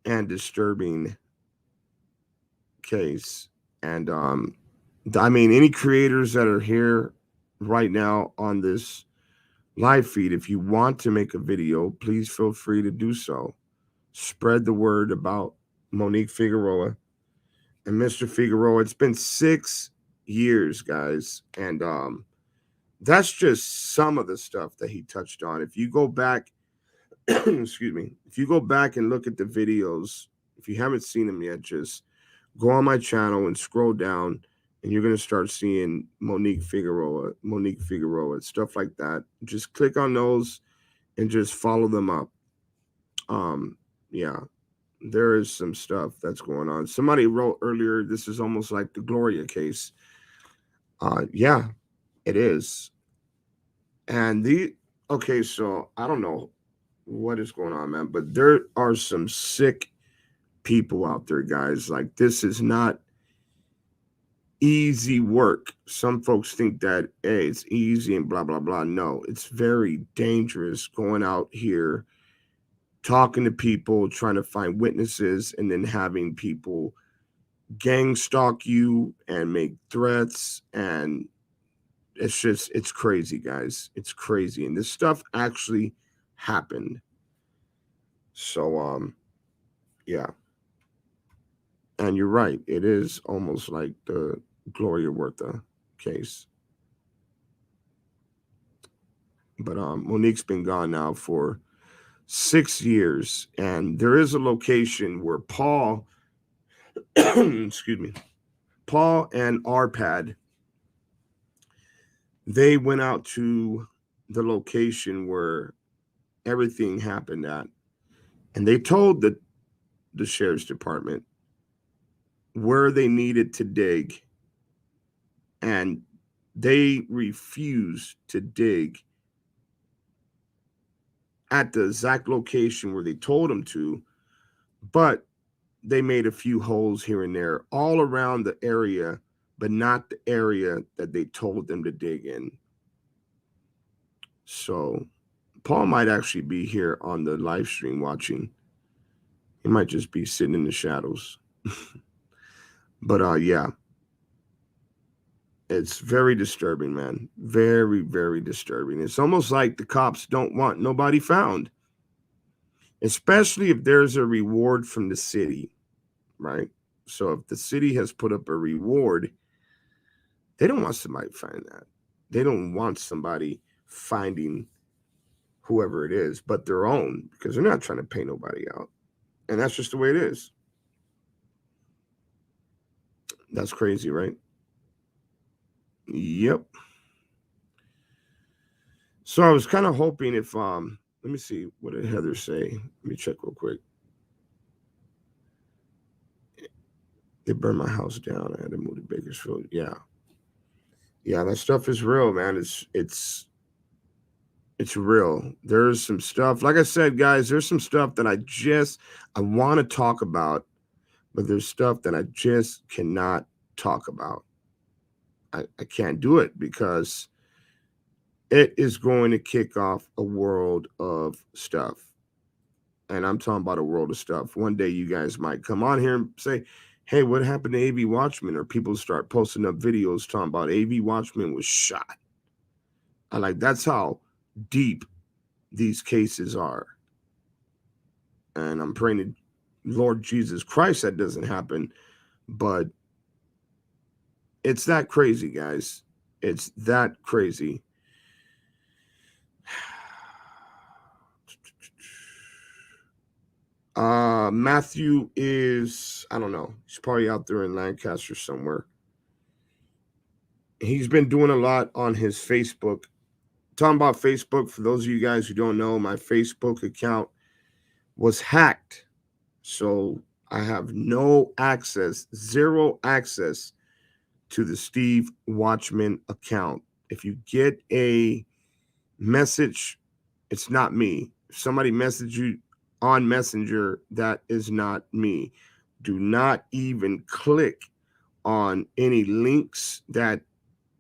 and disturbing case. And I mean, any creators that are here right now on this live feed, if you want to make a video, please feel free to do so. Spread the word about Monique Figueroa and Mr. Figueroa. It's been 6 years, guys, and that's just some of the stuff that he touched on. If you go back, excuse me, if you go back and look at the videos, if you haven't seen them yet, just go on my channel and scroll down, and you're going to start seeing Monique Figueroa, stuff like that. Just click on those and just follow them up. Yeah, there is some stuff that's going on. Somebody wrote earlier, this is almost like the Gloria case. Yeah, it is. And okay, so I don't know what is going on, man, but there are some sick people out there, guys. Like, this is not easy work. Some folks think that, hey, it's easy and blah, blah, blah. No, it's very dangerous going out here, talking to people, trying to find witnesses, and then having people gang stalk you and make threats. And it's crazy, guys. It's crazy. And this stuff actually happened. So, yeah. And you're right. It is almost like the Gloria Huerta case. But Monique's been gone now for 6 years. And there is a location where Paul, excuse me, Paul and Arpad They went out to the location where everything happened at, and they told the sheriff's department where they needed to dig, and they refused to dig at the exact location where they told them to, but they made a few holes here and there all around the area, but not the area that they told them to dig in. So Paul might actually be here on the live stream watching. He might just be sitting in the shadows. But yeah, it's very disturbing, man. Very, very disturbing. It's almost like the cops don't want nobody found, especially if there's a reward from the city, right? So if the city has put up a reward, they don't want somebody to find that. They don't want somebody finding whoever it is, but their own, because they're not trying to pay nobody out. And that's just the way it is. That's crazy, right? Yep. So I was kind of hoping if let me see, what did Heather say? Let me check real quick. They burned my house down. I had to move to Bakersfield. Yeah. Yeah, that stuff is real, man. It's real. There's some stuff, like I said, guys, there's some stuff that I want to talk about, but there's stuff that I just cannot talk about. I can't do it because it is going to kick off a world of stuff. And I'm talking about a world of stuff. One day you guys might come on here and say, hey, what happened to AV Watchmen? Or people start posting up videos talking about AV Watchmen was shot. I like, that's how deep these cases are. And I'm praying to Lord Jesus Christ that doesn't happen. But it's that crazy, guys. It's that crazy. Matthew is, I don't know, he's probably out there in Lancaster somewhere. He's been doing a lot on his Facebook. Talking about Facebook, for those of you guys who don't know, my Facebook account was hacked. So I have no access, zero access to the Steve Watchman account. If you get a message, it's not me. If somebody messaged you on Messenger, that is not me. Do not even click on any links that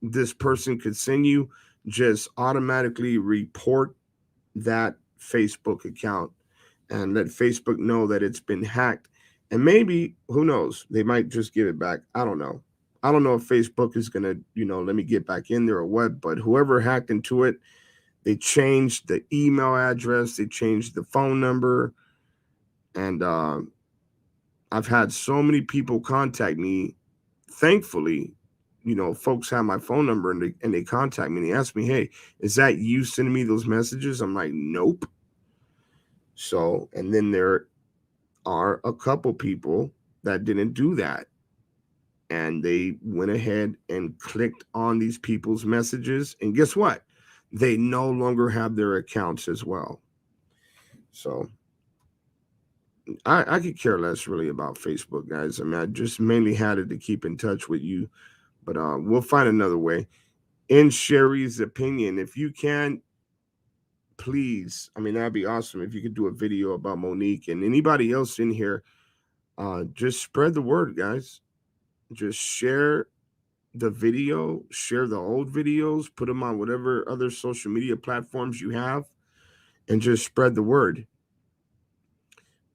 this person could send you. Just automatically report that Facebook account and let Facebook know that it's been hacked. And maybe, who knows, they might just give it back. I don't know. I don't know if Facebook is going to, let me get back in there or what, but whoever hacked into it, they changed the email address, they changed the phone number. And I've had so many people contact me. Thankfully, folks have my phone number and they contact me and they ask me, hey, is that you sending me those messages? I'm like, nope. So, and then there are a couple people that didn't do that. And they went ahead and clicked on these people's messages. And guess what? They no longer have their accounts as well. So I could care less really about Facebook, guys. I mean, I just mainly had it to keep in touch with you. But we'll find another way. In Sherry's opinion, if you can, please, I mean, that'd be awesome if you could do a video about Monique and anybody else in here. Just spread the word, guys. Just share the video, share the old videos, put them on whatever other social media platforms you have, and just spread the word.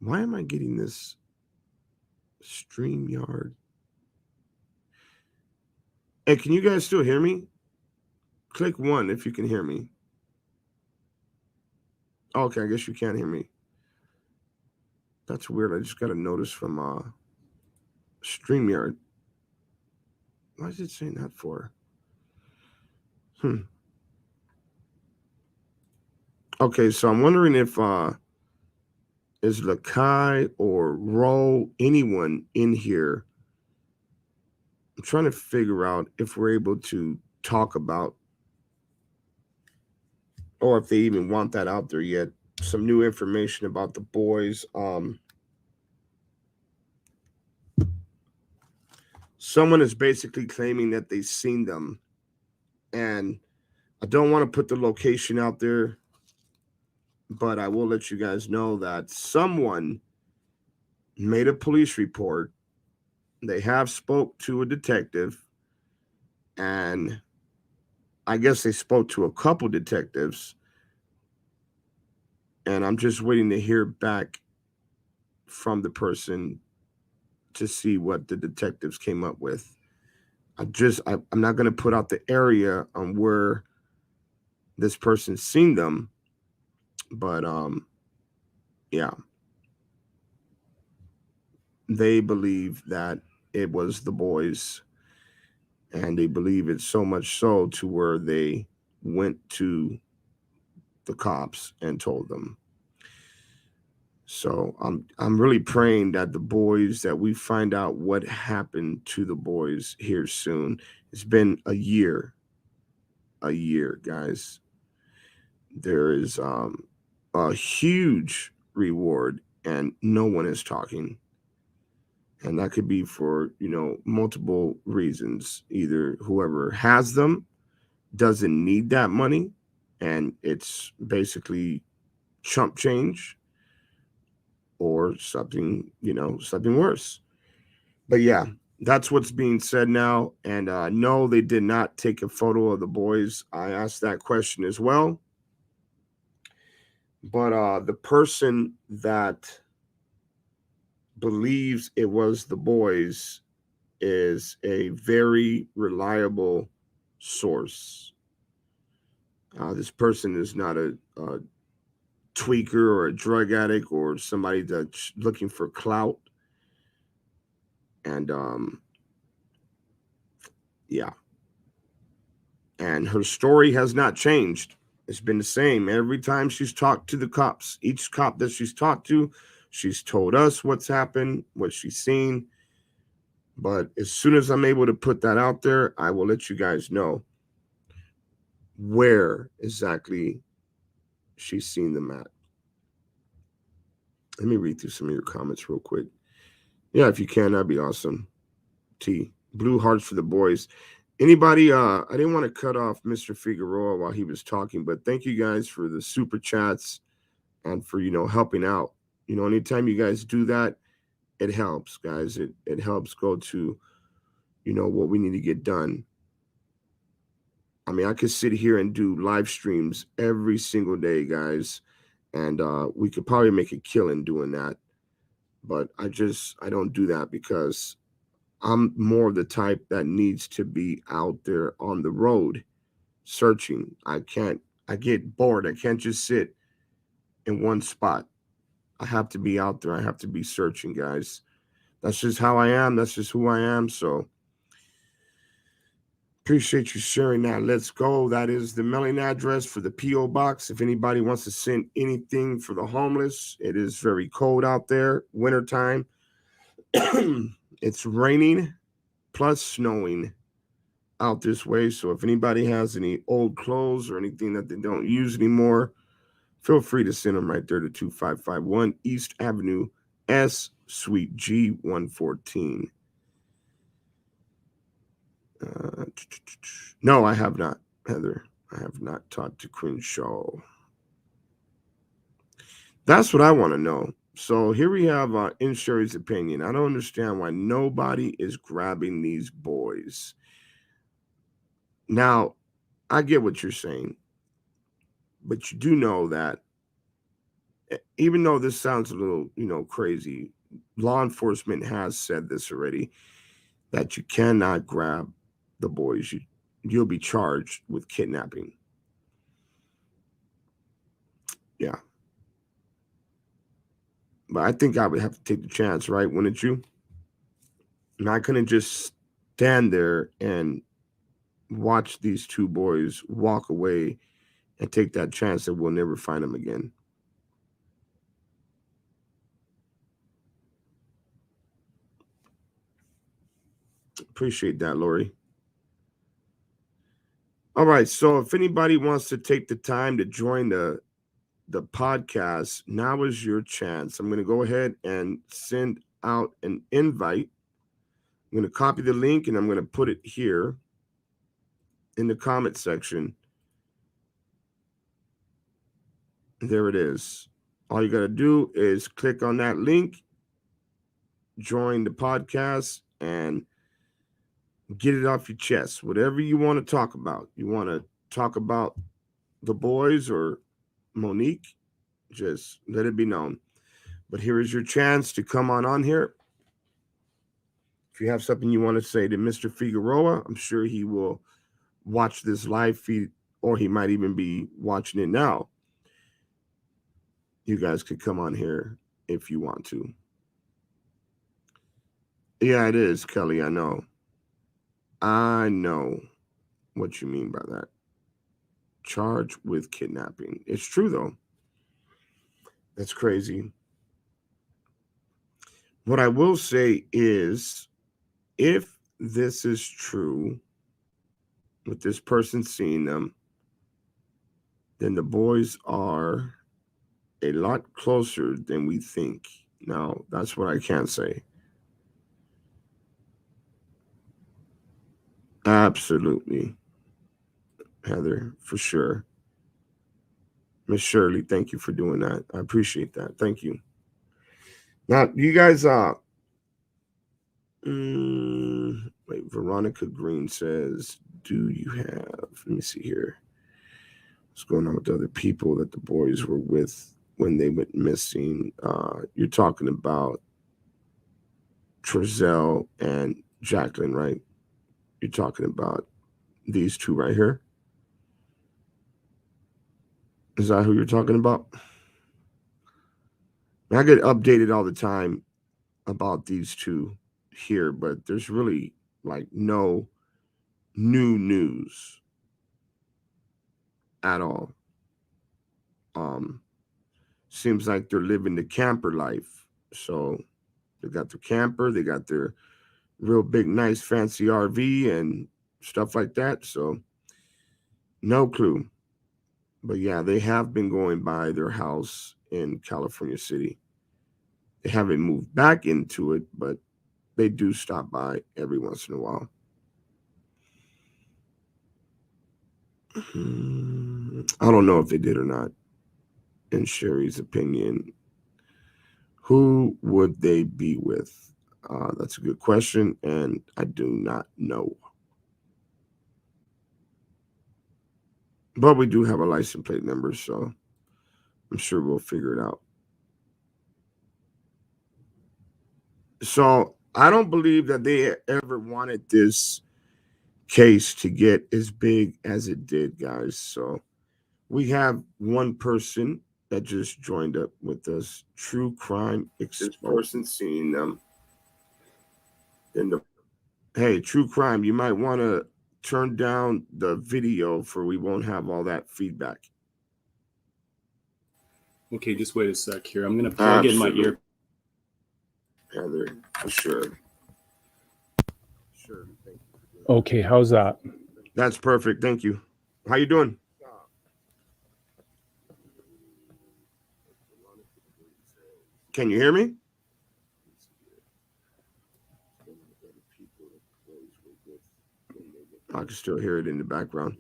Why am I getting this StreamYard? Hey, can you guys still hear me? Click 1 if you can hear me. Okay, I guess you can't hear me. That's weird. I just got a notice from StreamYard. Why is it saying that for? Okay, so I'm wondering if is Lakai or Ro, anyone in here? I'm trying to figure out if we're able to talk about or if they even want that out there yet. Some new information about the boys. Someone is basically claiming that they've seen them, and I don't want to put the location out there, but I will let you guys know that someone made a police report. They have spoke to a detective, and I guess they spoke to a couple detectives, and I'm just waiting to hear back from the person to see what the detectives came up with. I'm not going to put out the area on where this person's seen them, but yeah, they believe that it was the boys, and they believe it so much so to where they went to the cops and told them. So I'm really praying that the boys, that we find out what happened to the boys here soon. It's been a year, guys. There is a huge reward, and no one is talking. And that could be for, multiple reasons. Either whoever has them doesn't need that money, and it's basically chump change, or something, something worse. But yeah, that's what's being said now. And no, they did not take a photo of the boys. I asked that question as well. But the person that believes it was the boys is a very reliable source. This person is not a tweaker or a drug addict or somebody that's looking for clout. And yeah, and her story has not changed. It's been the same every time she's talked to the cops. Each cop that she's talked to, she's told us what's happened, what she's seen. But as soon as I'm able to put that out there, I will let you guys know where exactly she's seen them at. Let me read through some of your comments real quick. Yeah, if you can, that'd be awesome. T. Blue hearts for the boys. Anybody, I didn't want to cut off Mr. Figueroa while he was talking, but thank you guys for the super chats and for, helping out. Anytime you guys do that, it helps, guys. It helps go to, what we need to get done. I mean, I could sit here and do live streams every single day, guys, and we could probably make a killing doing that. But I don't do that because I'm more of the type that needs to be out there on the road searching. I get bored. I can't just sit in one spot. I have to be out there. I have to be searching, guys. That's just how I am. That's just who I am. So appreciate you sharing that. Let's go. That is the mailing address for the P.O. box. If anybody wants to send anything for the homeless, it is very cold out there, wintertime. It's raining plus snowing out this way. So if anybody has any old clothes or anything that they don't use anymore, feel free to send them right there to 2551 East Avenue S, Suite G 114. No, I have not, Heather. I have not talked to Crenshaw. That's what I want to know. So here we have Insherry's opinion. I don't understand why nobody is grabbing these boys. Now, I get what you're saying, but you do know that even though this sounds a little, crazy, law enforcement has said this already, that you cannot grab the boys. You'll be charged with kidnapping. Yeah. But I think I would have to take the chance, right? Wouldn't you? And I couldn't just stand there and watch these two boys walk away and take that chance that we'll never find them again. Appreciate that, Lori. All right. So if anybody wants to take the time to join the podcast, now is your chance. I'm going to go ahead and send out an invite. I'm going to copy the link and I'm going to put it here in the comment section. There it is. All you got to do is click on that link, join the podcast, and get it off your chest. Whatever you want to talk about. You want to talk about the boys or Monique, just let it be known. But here is your chance to come on here. If you have something you want to say to Mr. Figueroa, I'm sure he will watch this live feed, or he might even be watching it now. You guys could come on here if you want to. Yeah, it is, Kelly. I know what you mean by that. Charged with kidnapping. It's true, though. That's crazy. What I will say is, if this is true, with this person seeing them, then the boys are a lot closer than we think. Now, that's what I can say. Absolutely, Heather, for sure. Miss Shirley, thank you for doing that. I appreciate that. Thank you. Now, you guys, wait, Veronica Green says, do you have, let me see here. What's going on with the other people that the boys were with when they went missing? You're talking about Trezell and Jacqueline, right? You're talking about these two right here. Is that who you're talking about? I get updated all the time about these two here, but there's really like no new news at all. Seems like they're living the camper life. So they got their camper, they got their real big, nice, fancy RV and stuff like that. So no clue. But yeah, they have been going by their house in California City. They haven't moved back into it, but they do stop by every once in a while. I don't know if they did or not. In Sherry's opinion, who would they be with? That's a good question, and I do not know. But we do have a license plate number, so I'm sure we'll figure it out. So I don't believe that they ever wanted this case to get as big as it did, guys. So we have one person that just joined up with us. True Crime Exposed. This person seeing them in the. Hey, True Crime, you might want to turn down the video for we won't have all that feedback. Okay, just wait a sec here. I'm going to plug in my ear. Heather, for sure. Sure. Thank you. Okay, how's that? That's perfect. Thank you. How you doing? Can you hear me? I can still hear it in the background.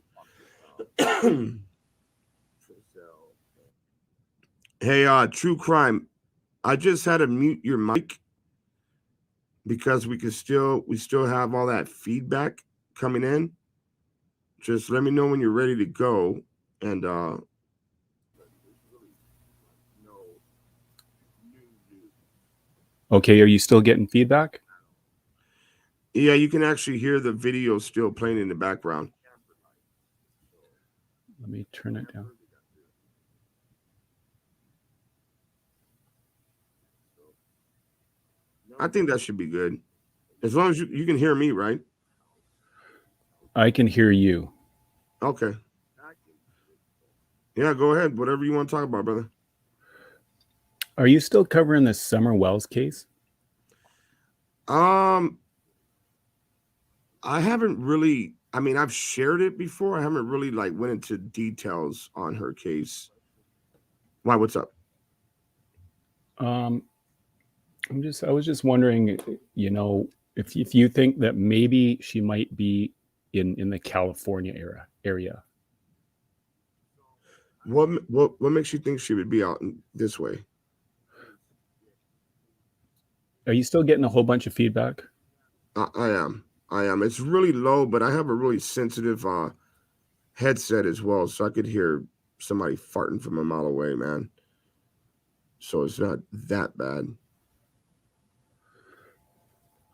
Hey, True Crime, I just had to mute your mic because we still have all that feedback coming in. Just let me know when you're ready to go, and Okay, are you still getting feedback? yeah, you can actually hear the video still playing in the background. Let me turn it down. I think that should be good. As long as you can hear me, right? I can hear you. Okay. Yeah, go ahead. Whatever you want to talk about, brother. Are you still covering the Summer Wells case? I haven't really I mean, I've shared it before. I haven't really like went into details on her case. Why? What's up? Um, I was just wondering, if you think that maybe she might be in the California area. What makes you think she would be out in this way? Are you still getting a whole bunch of feedback? I am. I am. It's really low, but I have a really sensitive headset as well, so I could hear somebody farting from a mile away, man. So it's not that bad.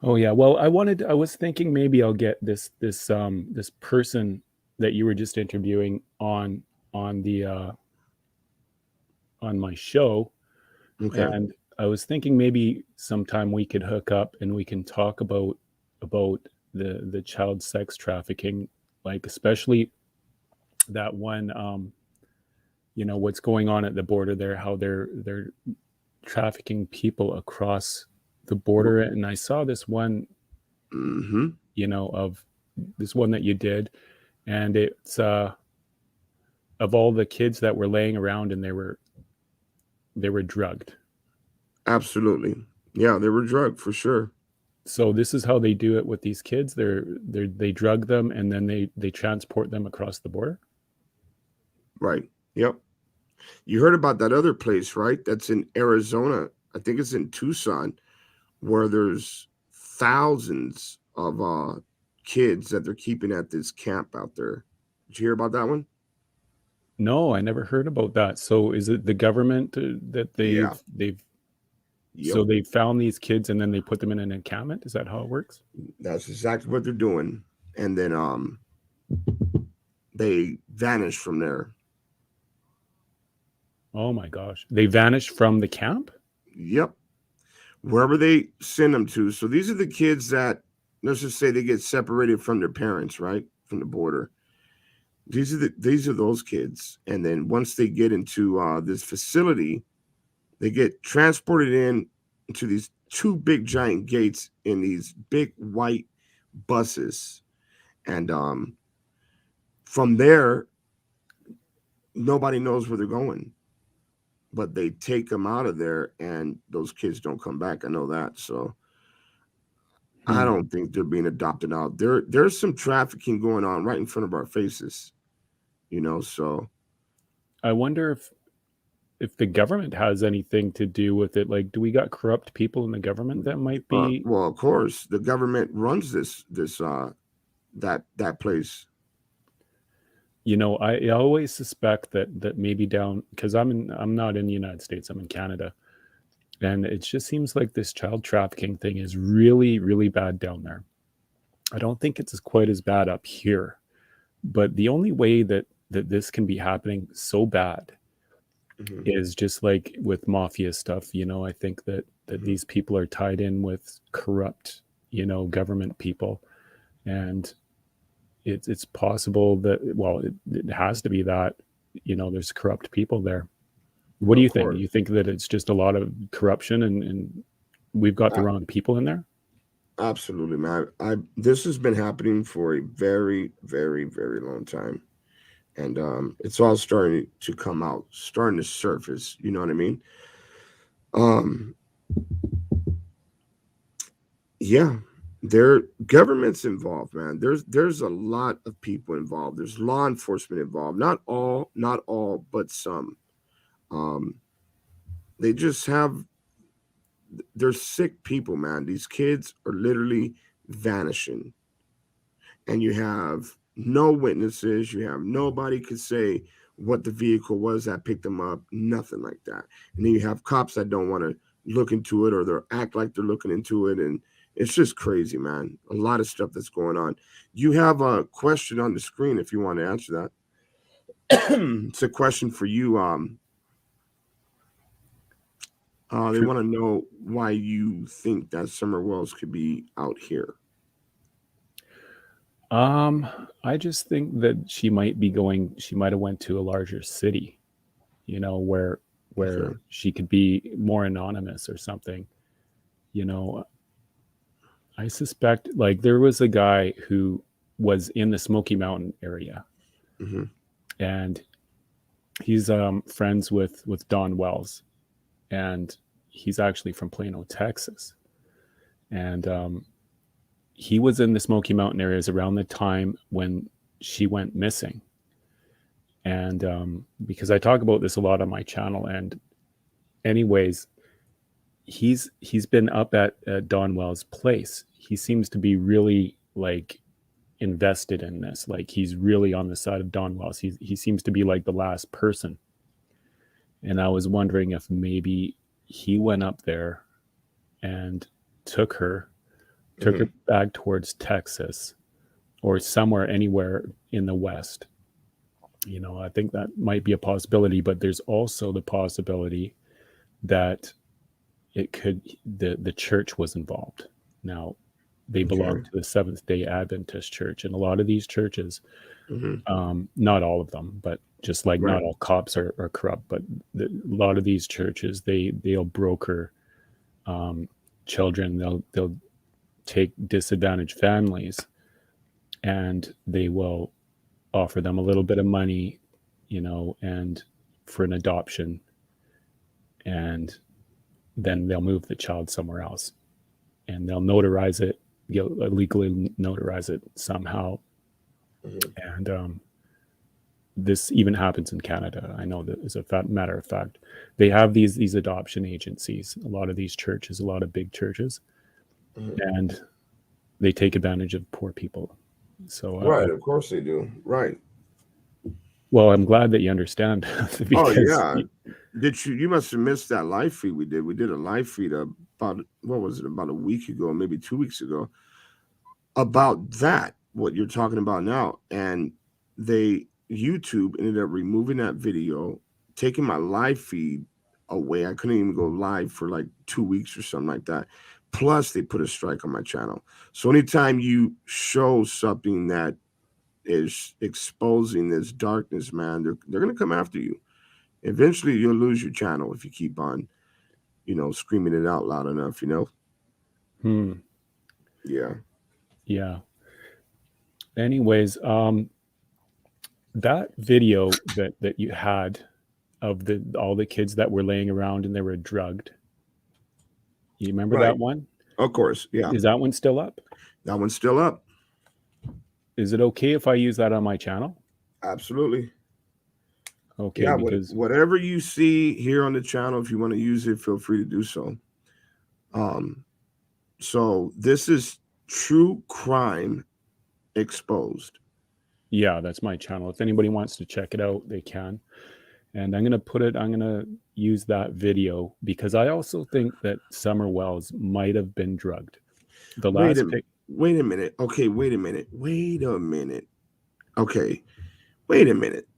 Oh yeah. Well, I was thinking maybe I'll get this person that you were just interviewing on the on my show, Okay. and I was thinking maybe sometime we could hook up and we can talk about the child sex trafficking, like especially that one, what's going on at the border there, how they're trafficking people across the border. And I saw this one, Mm-hmm. of this one that you did, and it's of all the kids that were laying around and they were drugged. Absolutely. Yeah, they were drugged for sure. So this is how they do it with these kids. They drug them and then they transport them across the border. Right. Yep. You heard about that other place, right? That's in Arizona. I think it's in Tucson, where there's thousands of kids that they're keeping at this camp out there. Did you hear about that one? No, I never heard about that. So is it the government that Yeah. they've Yep. so they found these kids and then they put them in an encampment? Is that how it works? That's exactly what they're doing. And then they vanish from there. Oh my gosh. They vanished from the camp? Yep. Wherever they send them to. So these are the kids that, let's just say, they get separated from their parents, right? From the border. These are those kids. And then once they get into this facility, they get transported in to these two big giant gates in these big white buses. And from there, nobody knows where they're going. But they take them out of there, and those kids don't come back. I know that. So I don't think they're being adopted out. There's some trafficking going on right in front of our faces, so I wonder if the government has anything to do with it. Like, do we got corrupt people in the government that might be? well, of course, the government runs that place. I always suspect that maybe down, because I'm not in the United States, I'm in Canada, and it just seems like this child trafficking thing is really, really bad down there. I don't think it's quite as bad up here, but the only way that this can be happening so bad is just like with mafia stuff. I think that these people are tied in with corrupt, government people, and it's possible that, well, it has to be that, there's corrupt people there. What do you think? Do you think that it's just a lot of corruption and we've got the wrong people in there? Absolutely, man. This has been happening for a very, very, very long time. And it's all starting to come out, starting to surface. You know what I mean? Yeah, there government's involved, man. There's a lot of people involved. There's law enforcement involved. Not all, but some. Um, they just have they're sick people, man. These kids are literally vanishing, and you have no witnesses. You have nobody could say what the vehicle was that picked them up. Nothing like that. And then you have cops that don't want to look into it, or they act like they're looking into it, and it's just crazy, man. A lot of stuff that's going on. You have a question on the screen if you want to answer that. It's a question for you. They want to know why you think that Summer Wells could be out here. I just think that she might have went to a larger city, where Okay. she could be more anonymous or something. I suspect, like, there was a guy who was in the Smoky Mountain area, Mm-hmm. and he's friends with Don Wells, and he's actually from Plano, Texas, and he was in the Smoky Mountain areas around the time when she went missing. And because I talk about this a lot on my channel, and anyways, he's been up at Don Wells' place. He seems to be really like invested in this. Like he's really on the side of Don Wells. He seems to be like the last person. And I was wondering if maybe he went up there and took her back towards Texas or somewhere anywhere in the West. You know, I think that might be a possibility, but there's also the possibility that it could the church was involved. Now, they belong to the Seventh-day Adventist Church, and a lot of these churches, not all of them, but just like not all cops are corrupt, but a lot of these churches they'll broker children. They'll take disadvantaged families, and they will offer them a little bit of money, you know, and for an adoption, and then they'll move the child somewhere else, and they'll notarize it, legally notarize it somehow. And this even happens in Canada. I know that as a matter of fact, they have these adoption agencies. A lot of these churches, a lot of big churches, and they take advantage of poor people. So right, of course they do. Right. Well, I'm glad that you understand. Because you must have missed that live feed we did. We did a live feed about, what was it, about a week ago, maybe 2 weeks ago, about that, what you're talking about now. And YouTube ended up removing that video, taking my live feed away. I couldn't even go live for like 2 weeks or something like that. Plus, they put a strike on my channel. So anytime you show something that is exposing this darkness, man, they're going to come after you. Eventually, you'll lose your channel if you keep on, screaming it out loud enough, Yeah. Anyways, that video that you had of all the kids that were laying around and they were drugged. You remember that one? Of course, yeah. Is that one still up? That one's still up. Is it okay if I use that on my channel? Absolutely. Okay. Yeah, because whatever you see here on the channel, if you want to use it, feel free to do so. So this is True Crime Exposed. Yeah, that's my channel. If anybody wants to check it out, they can. And I'm going to use that video because I also think that Summer Wells might have been drugged. Wait a minute. Okay, wait a minute. Okay, wait a minute.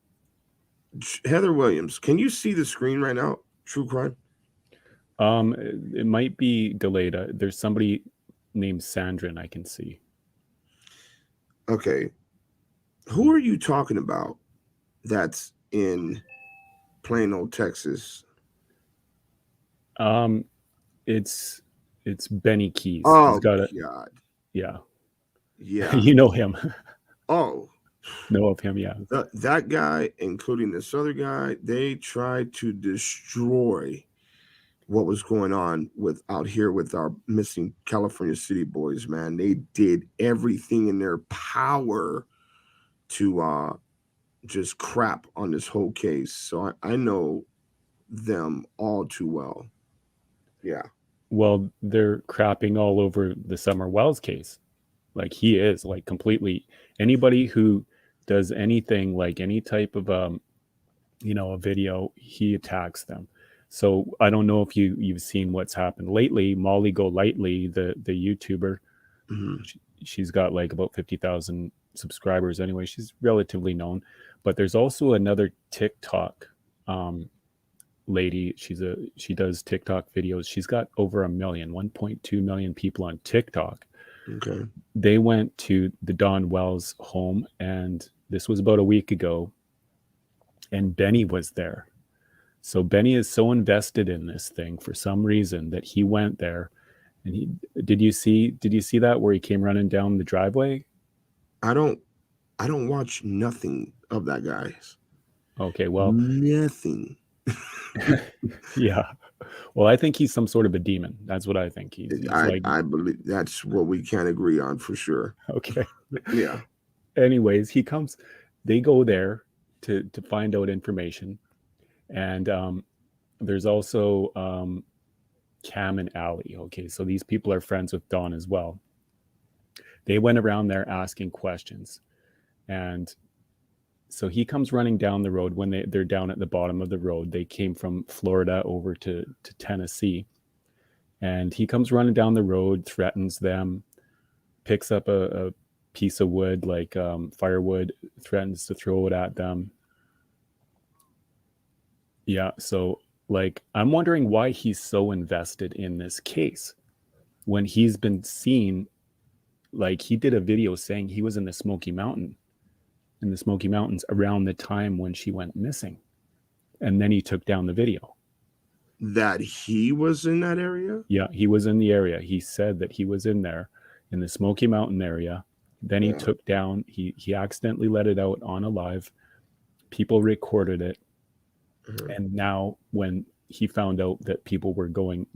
Heather Williams, can you see the screen right now? True Crime? It might be delayed. There's somebody named Sandra I can see. Okay. Who are you talking about that's in Plano, Texas? It's Benny Keys. Oh, God. Yeah. Yeah. You know him. Oh. Know of him, yeah. That guy, including this other guy, they tried to destroy what was going on out here with our missing California City boys, man. They did everything in their power to just crap on this whole case. So I know them all too well. Yeah. Well, they're crapping all over the Summer Wells case. Like he is like completely anybody who does anything like any type of a video, he attacks them. So I don't know if you've seen what's happened lately. Molly Golightly, the YouTuber, she's got like about 50,000 subscribers anyway. She's relatively known, but there's also another TikTok lady. She does TikTok videos. She's got over 1.2 million people on TikTok. Okay. They went to the Don Wells home, and this was about a week ago, and Benny was there. So Benny is so invested in this thing for some reason that he went there. And did you see that where he came running down the driveway? I don't watch nothing of that guy's. Okay, well, Nothing. yeah. Well, I think he's some sort of a demon. That's what I think. He's like, I believe that's what we can't agree on for sure. okay. Yeah. Anyways, they go there to find out information. And there's also Cam and Allie. Okay, so these people are friends with Don as well. They went around there asking questions. And so he comes running down the road when they're down at the bottom of the road. They came from Florida over to Tennessee. And he comes running down the road, threatens them, picks up a piece of wood, like firewood, threatens to throw it at them. Yeah, so like I'm wondering why he's so invested in this case when he's been seen. Like he did a video saying he was in the Smoky Mountains around the time when she went missing. And then he took down the video. That he was in that area? Yeah, he was in the area. He said that he was in there in the Smoky Mountain area. Then he took down, he accidentally let it out on a live. People recorded it. Mm-hmm. And now when he found out that people were going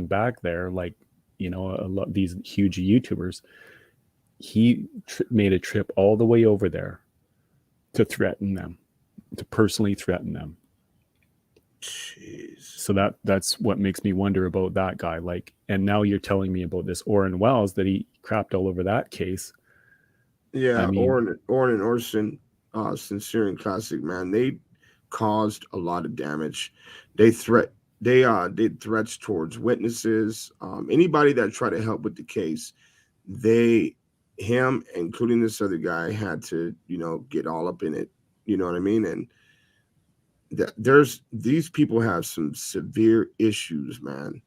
back there, like, you know, a lot these huge YouTubers, he made a trip all the way over there to threaten them, to personally threaten them. Jeez. So that's what makes me wonder about that guy. Like, and now you're telling me about this Orrin Wells, that he crapped all over that case. Yeah, I mean, Orrin and Orson, Sincere and Classic, man, they caused a lot of damage. They did threats towards witnesses, anybody that tried to help with the case. Him, including this other guy, had to, you know, get all up in it. You know what I mean? And these people have some severe issues, man.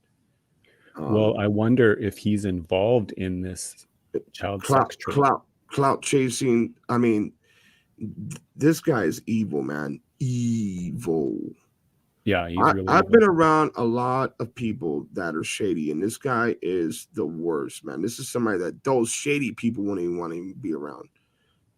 Well, I wonder if he's involved in this child sex trade. Clout chasing. I mean, this guy is evil, man. Evil. Yeah, I've been around a lot of people that are shady, and this guy is the worst, man. This is somebody that those shady people wouldn't even want to be around,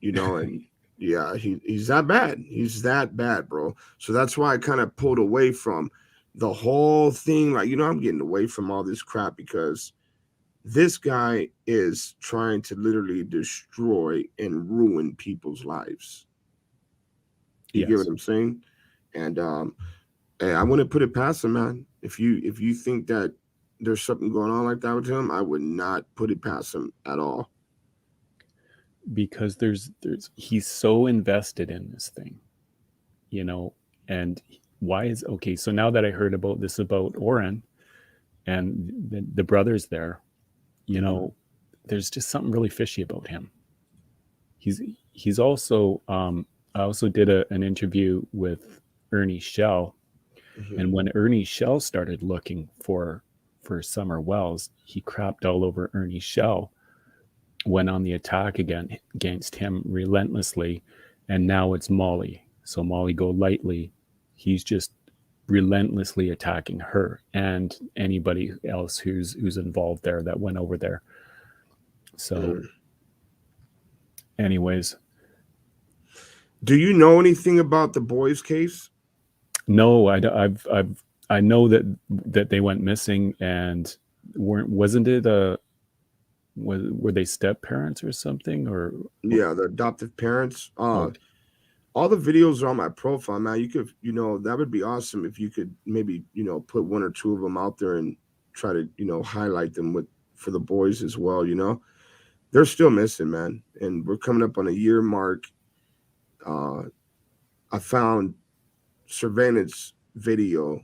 you know. And yeah, he's that bad. He's that bad, bro. So that's why I kind of pulled away from the whole thing. Like, you know, I'm getting away from all this crap because this guy is trying to literally destroy and ruin people's lives. You get what I'm saying? And hey, I wouldn't put it past him, man. If you think that there's something going on like that with him, I would not put it past him at all. Because he's so invested in this thing, you know. And so now that I heard about Orrin and the brothers there, you know, there's just something really fishy about him. He's also I also did an interview with Ernie Shell. And when Ernie Shell started looking for Summer Wells, he crapped all over Ernie Shell, went on the attack against him relentlessly. And now it's Molly. So Molly Golightly, he's just relentlessly attacking her and anybody else who's involved there that went over there. So anyways. Do you know anything about the boys' case? No, I know that they went missing, and were they step parents or something, or yeah, the adoptive parents. All the videos are on my profile, man. You could, you know, that would be awesome if you could maybe, you know, put one or two of them out there and try to, you know, highlight them for the boys as well. You know, they're still missing, man, and we're coming up on a year mark. I found surveillance video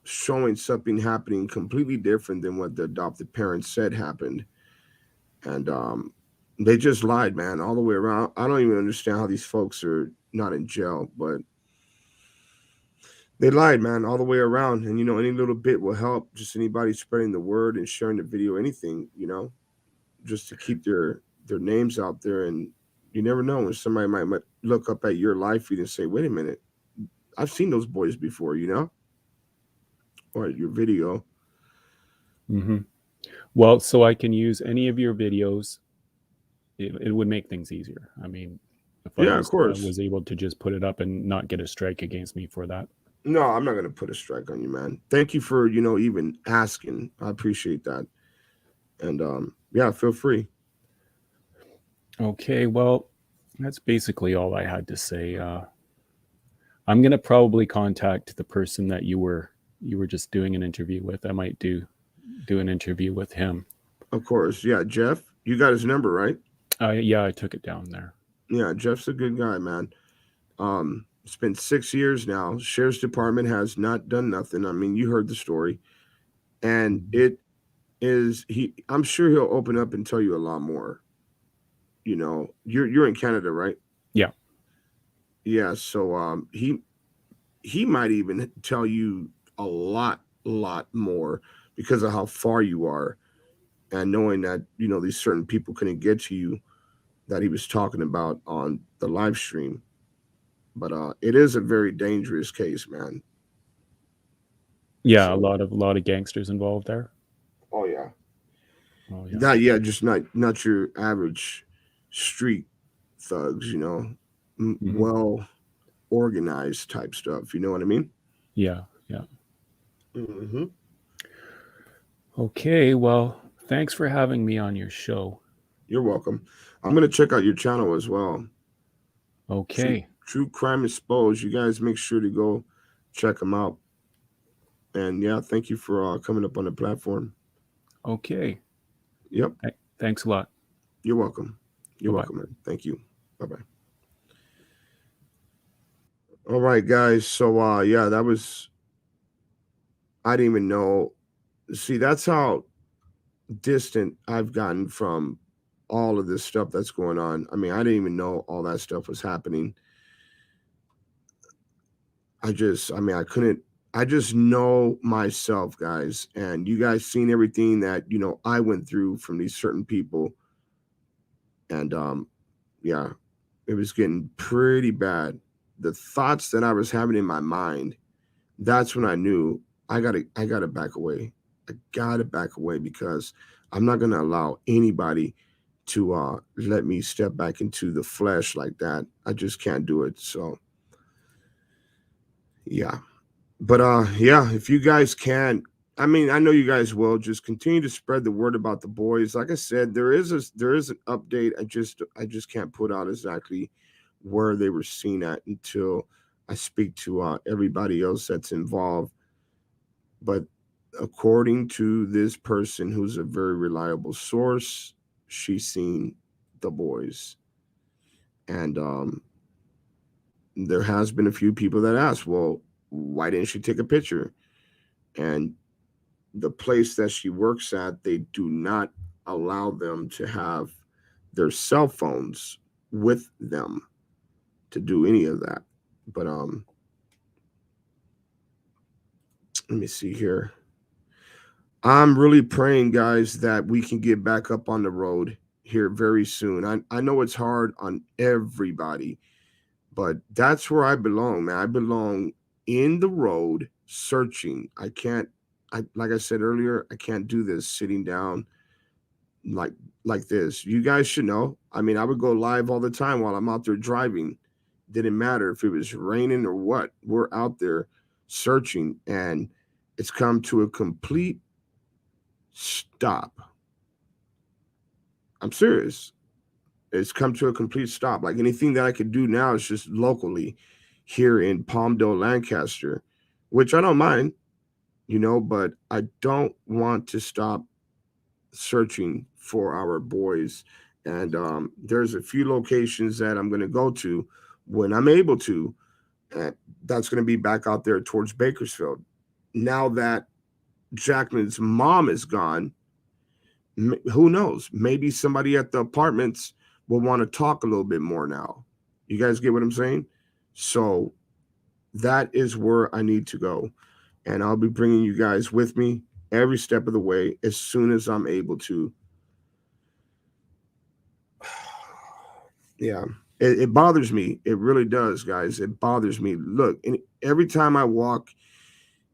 showing something happening completely different than what the adopted parents said happened. And they just lied, man, all the way around. I don't even understand how these folks are not in jail, but they lied, man, all the way around. And, you know, any little bit will help. Just anybody spreading the word and sharing the video, anything, you know, just to keep their names out there. And you never know when somebody might look up at your live feed and say, wait a minute, I've seen those boys before, you know, or your video. Well, so I can use any of your videos it would make things easier. I mean, if Yeah, I of course. was able to just put it up and not get a strike against me for that. No, I'm not gonna put a strike on you, man. Thank you for even asking. I appreciate that. And yeah, feel free. Okay, well, that's basically all I had to say. I'm gonna probably contact the person that you were just doing an interview with. I might do an interview with him. Of course, yeah, Jeff. You got his number, right? Yeah, I took it down there. Yeah, Jeff's a good guy, man. It's been 6 years now. Sheriff's Department has not done nothing. I mean, you heard the story, and it is he. I'm sure he'll open up and tell you a lot more. You're in Canada, right? Yeah. Yeah. So he might even tell you a lot more because of how far you are, and knowing that these certain people couldn't get to you that he was talking about on the live stream. But it is a very dangerous case, man. Yeah, a So, lot of gangsters involved there. oh yeah, Oh yeah. just not your average street thugs, well organized type stuff. You know what I mean? Yeah, yeah. Mm-hmm. Okay, well, thanks for having me on your show. You're welcome. I'm gonna check out your channel as well. Okay. True Crime Exposed. You guys make sure to go check them out. And yeah, thank you for coming up on the platform. Okay. Yep. Thanks a lot. You're welcome. You're Bye-bye. welcome, man. Thank you. Bye-bye. All right, guys. So yeah, that was I didn't even know. See, that's how distant I've gotten from all of this stuff that's going on. I mean, I didn't even know all that stuff was happening. I just know myself, guys, and you guys seen everything that I went through from these certain people, and yeah, it was getting pretty bad. The thoughts that I was having in my mind, that's when I knew I gotta back away. I gotta back away because I'm not gonna allow anybody to let me step back into the flesh like that. I just can't do it. So yeah. But yeah, if you guys can, I mean, I know you guys will, just continue to spread the word about the boys. Like I said, there is an update. I just can't put out exactly where they were seen at until I speak to everybody else that's involved. But according to this person who's a very reliable source, she's seen the boys. And there has been a few people that asked, well, why didn't she take a picture? And the place that she works at, they do not allow them to have their cell phones with them to do any of that. But let me see here. I'm really praying, guys, that we can get back up on the road here very soon. I know it's hard on everybody, but that's where I belong, man. I belong in the road searching. Like I said earlier, I can't do this sitting down like this. You guys should know. I mean, I would go live all the time while I'm out there driving. Didn't matter if it was raining or what. We're out there searching, and it's come to a complete stop. I'm serious. It's come to a complete stop. Like anything that I could do now is just locally here in Palmdale, Lancaster, which I don't mind, but I don't want to stop searching for our boys. And there's a few locations that I'm going to go to when I'm able to. And that's going to be back out there towards Bakersfield. Now that Jacqueline's mom is gone, who knows? Maybe somebody at the apartments will want to talk a little bit more now. You guys get what I'm saying? So that is where I need to go. And I'll be bringing you guys with me every step of the way as soon as I'm able to. Yeah, it bothers me. It really does, guys. It bothers me. Look, every time I walk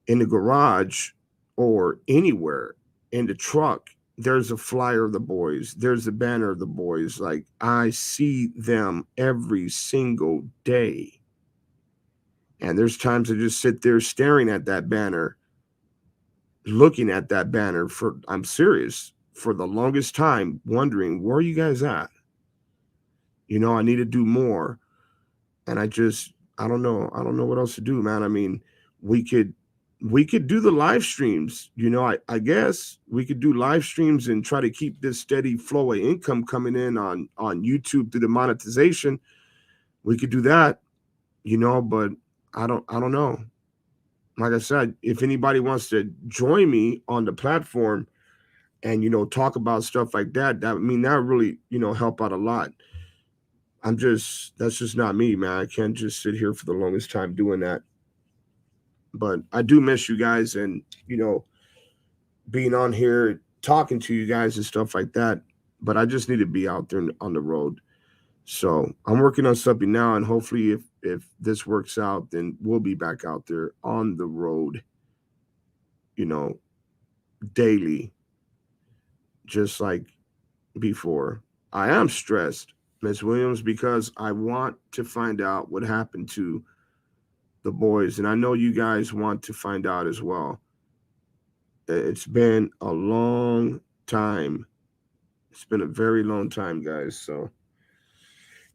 in the garage or anywhere in the truck, there's a flyer of the boys, there's a banner of the boys. Like, I see them every single day. And there's times I just sit there staring at that banner, looking at that banner for, I'm serious, for the longest time, wondering, where are you guys at? You know, I need to do more. And I don't know. I don't know what else to do, man. I mean, we could do the live streams. You know, I guess we could do live streams and try to keep this steady flow of income coming in on YouTube through the monetization. We could do that, you know, but I don't know. Like I said, if anybody wants to join me on the platform and, you know, talk about stuff like that, that really, you know, help out a lot. That's just not me, man. I can't just sit here for the longest time doing that. But I do miss you guys, and, you know, being on here, talking to you guys and stuff like that. But I just need to be out there on the road. So I'm working on something now, and hopefully if this works out, then we'll be back out there on the road, you know, daily, just like before. I am stressed, Miss Williams, because I want to find out what happened to the boys, and I know you guys want to find out as well. It's been a long time. It's been a very long time, guys. So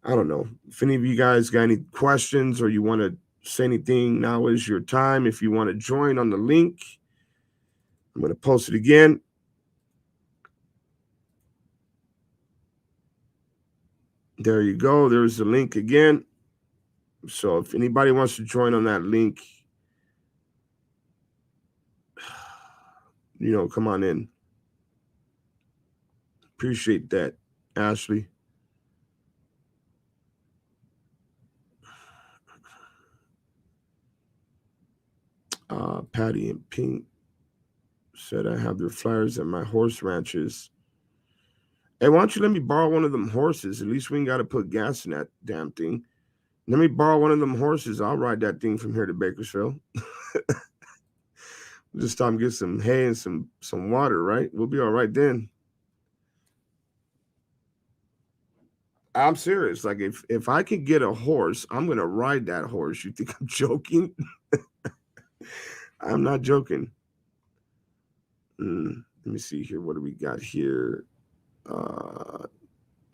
I don't know if any of you guys got any questions or you want to say anything. Now is your time. If you want to join on the link, I'm going to post it again. There you go. There's the link again. So if anybody wants to join on that link, you know, come on in. Appreciate that, Ashley. Patty and Pink said, I have their flyers at my horse ranches. Hey, why don't you let me borrow one of them horses? At least we ain't got to put gas in that damn thing. Let me borrow one of them horses. I'll ride that thing from here to Bakersfield. Just stop and get some hay and some water, right? We'll be all right then. I'm serious. Like, if I could get a horse, I'm gonna ride that horse. You think I'm joking? I'm not joking. Let me see here. What do we got here?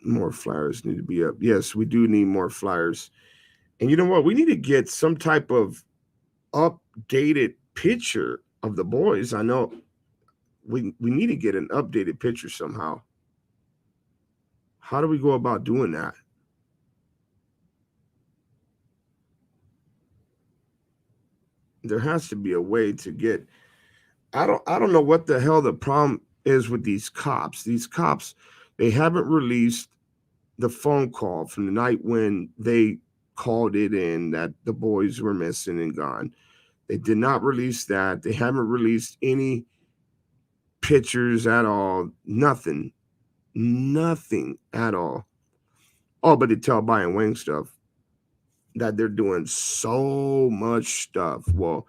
More flyers need to be up. Yes, we do need more flyers. And you know what? We need to get some type of updated picture of the boys. I know we need to get an updated picture somehow. How do we go about doing that? There has to be a way to get. I don't know what the hell the problem is with these cops. These cops, they haven't released the phone call from the night when they called it in that the boys were missing and gone. They did not release that. They haven't released any pictures at all. Nothing at all. Oh, but they tell Brian Wayne stuff that they're doing so much stuff. Well,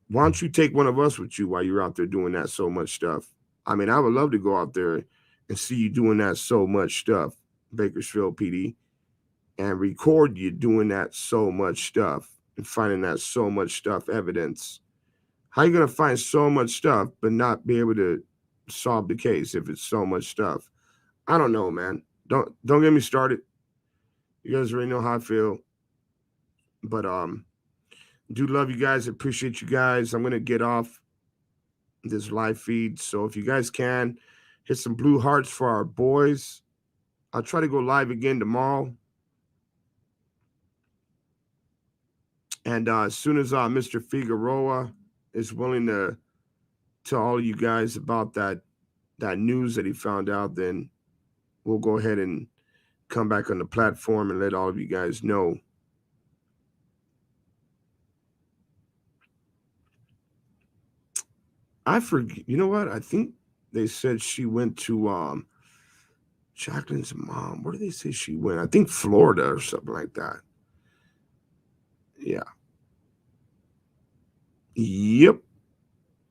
why don't you take one of us with you while you're out there doing that so much stuff? I mean, I would love to go out there and see you doing that so much stuff, Bakersfield PD, and record you doing that so much stuff and finding that so much stuff evidence. How you gonna find so much stuff but not be able to solve the case if it's so much stuff? I don't know, man. Don't get me started. You guys already know how I feel. But do love you guys. Appreciate you guys. I'm gonna get off this live feed. So if you guys can hit some blue hearts for our boys. I'll try to go live again tomorrow. And as soon as Mr. Figueroa is willing to tell all you guys about that news that he found out, then we'll go ahead and come back on the platform and let all of you guys know. I forget. You know what? I think they said she went to Jacqueline's mom. Where did they say she went? I think Florida or something like that. Yeah. Yep.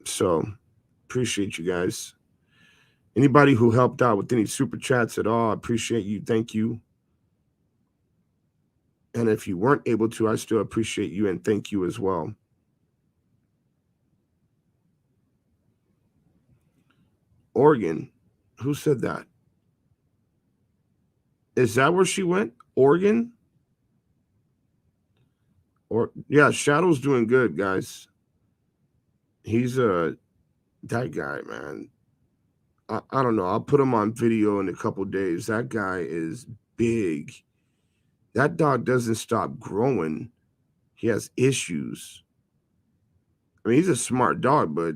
So appreciate you guys. Anybody who helped out with any super chats at all, I appreciate you. Thank you. And if you weren't able to, I still appreciate you and thank you as well. Oregon. Who said that? Is that where she went? Oregon? Or yeah, Shadow's doing good, guys. He's that guy, man. I don't know. I'll put him on video in a couple days. That guy is big. That dog doesn't stop growing. He has issues. I mean, he's a smart dog, but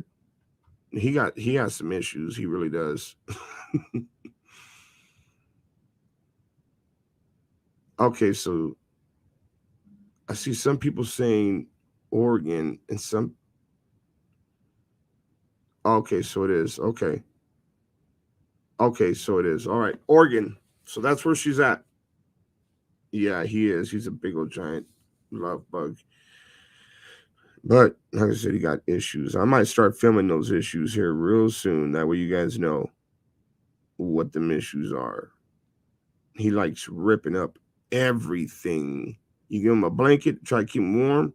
he has some issues. He really does. Okay, so I see some people saying Oregon and some. Okay, so it is. Okay. Okay, so it is. All right, Oregon. So that's where she's at. Yeah, he is. He's a big old giant love bug. But like I said, he got issues. I might start filming those issues here real soon. That way you guys know what them issues are. He likes ripping up everything. You give him a blanket, try to keep him warm.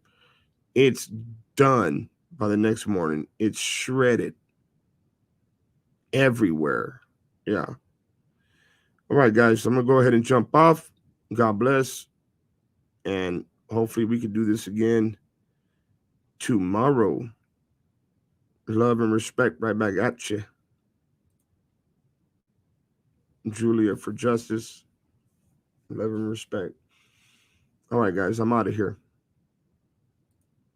It's done by the next morning. It's shredded everywhere. Yeah. All right, guys. So I'm going to go ahead and jump off. God bless. And hopefully we can do this again tomorrow. Love and respect right back at you. Julia for justice. Love and respect. All right, guys. I'm out of here.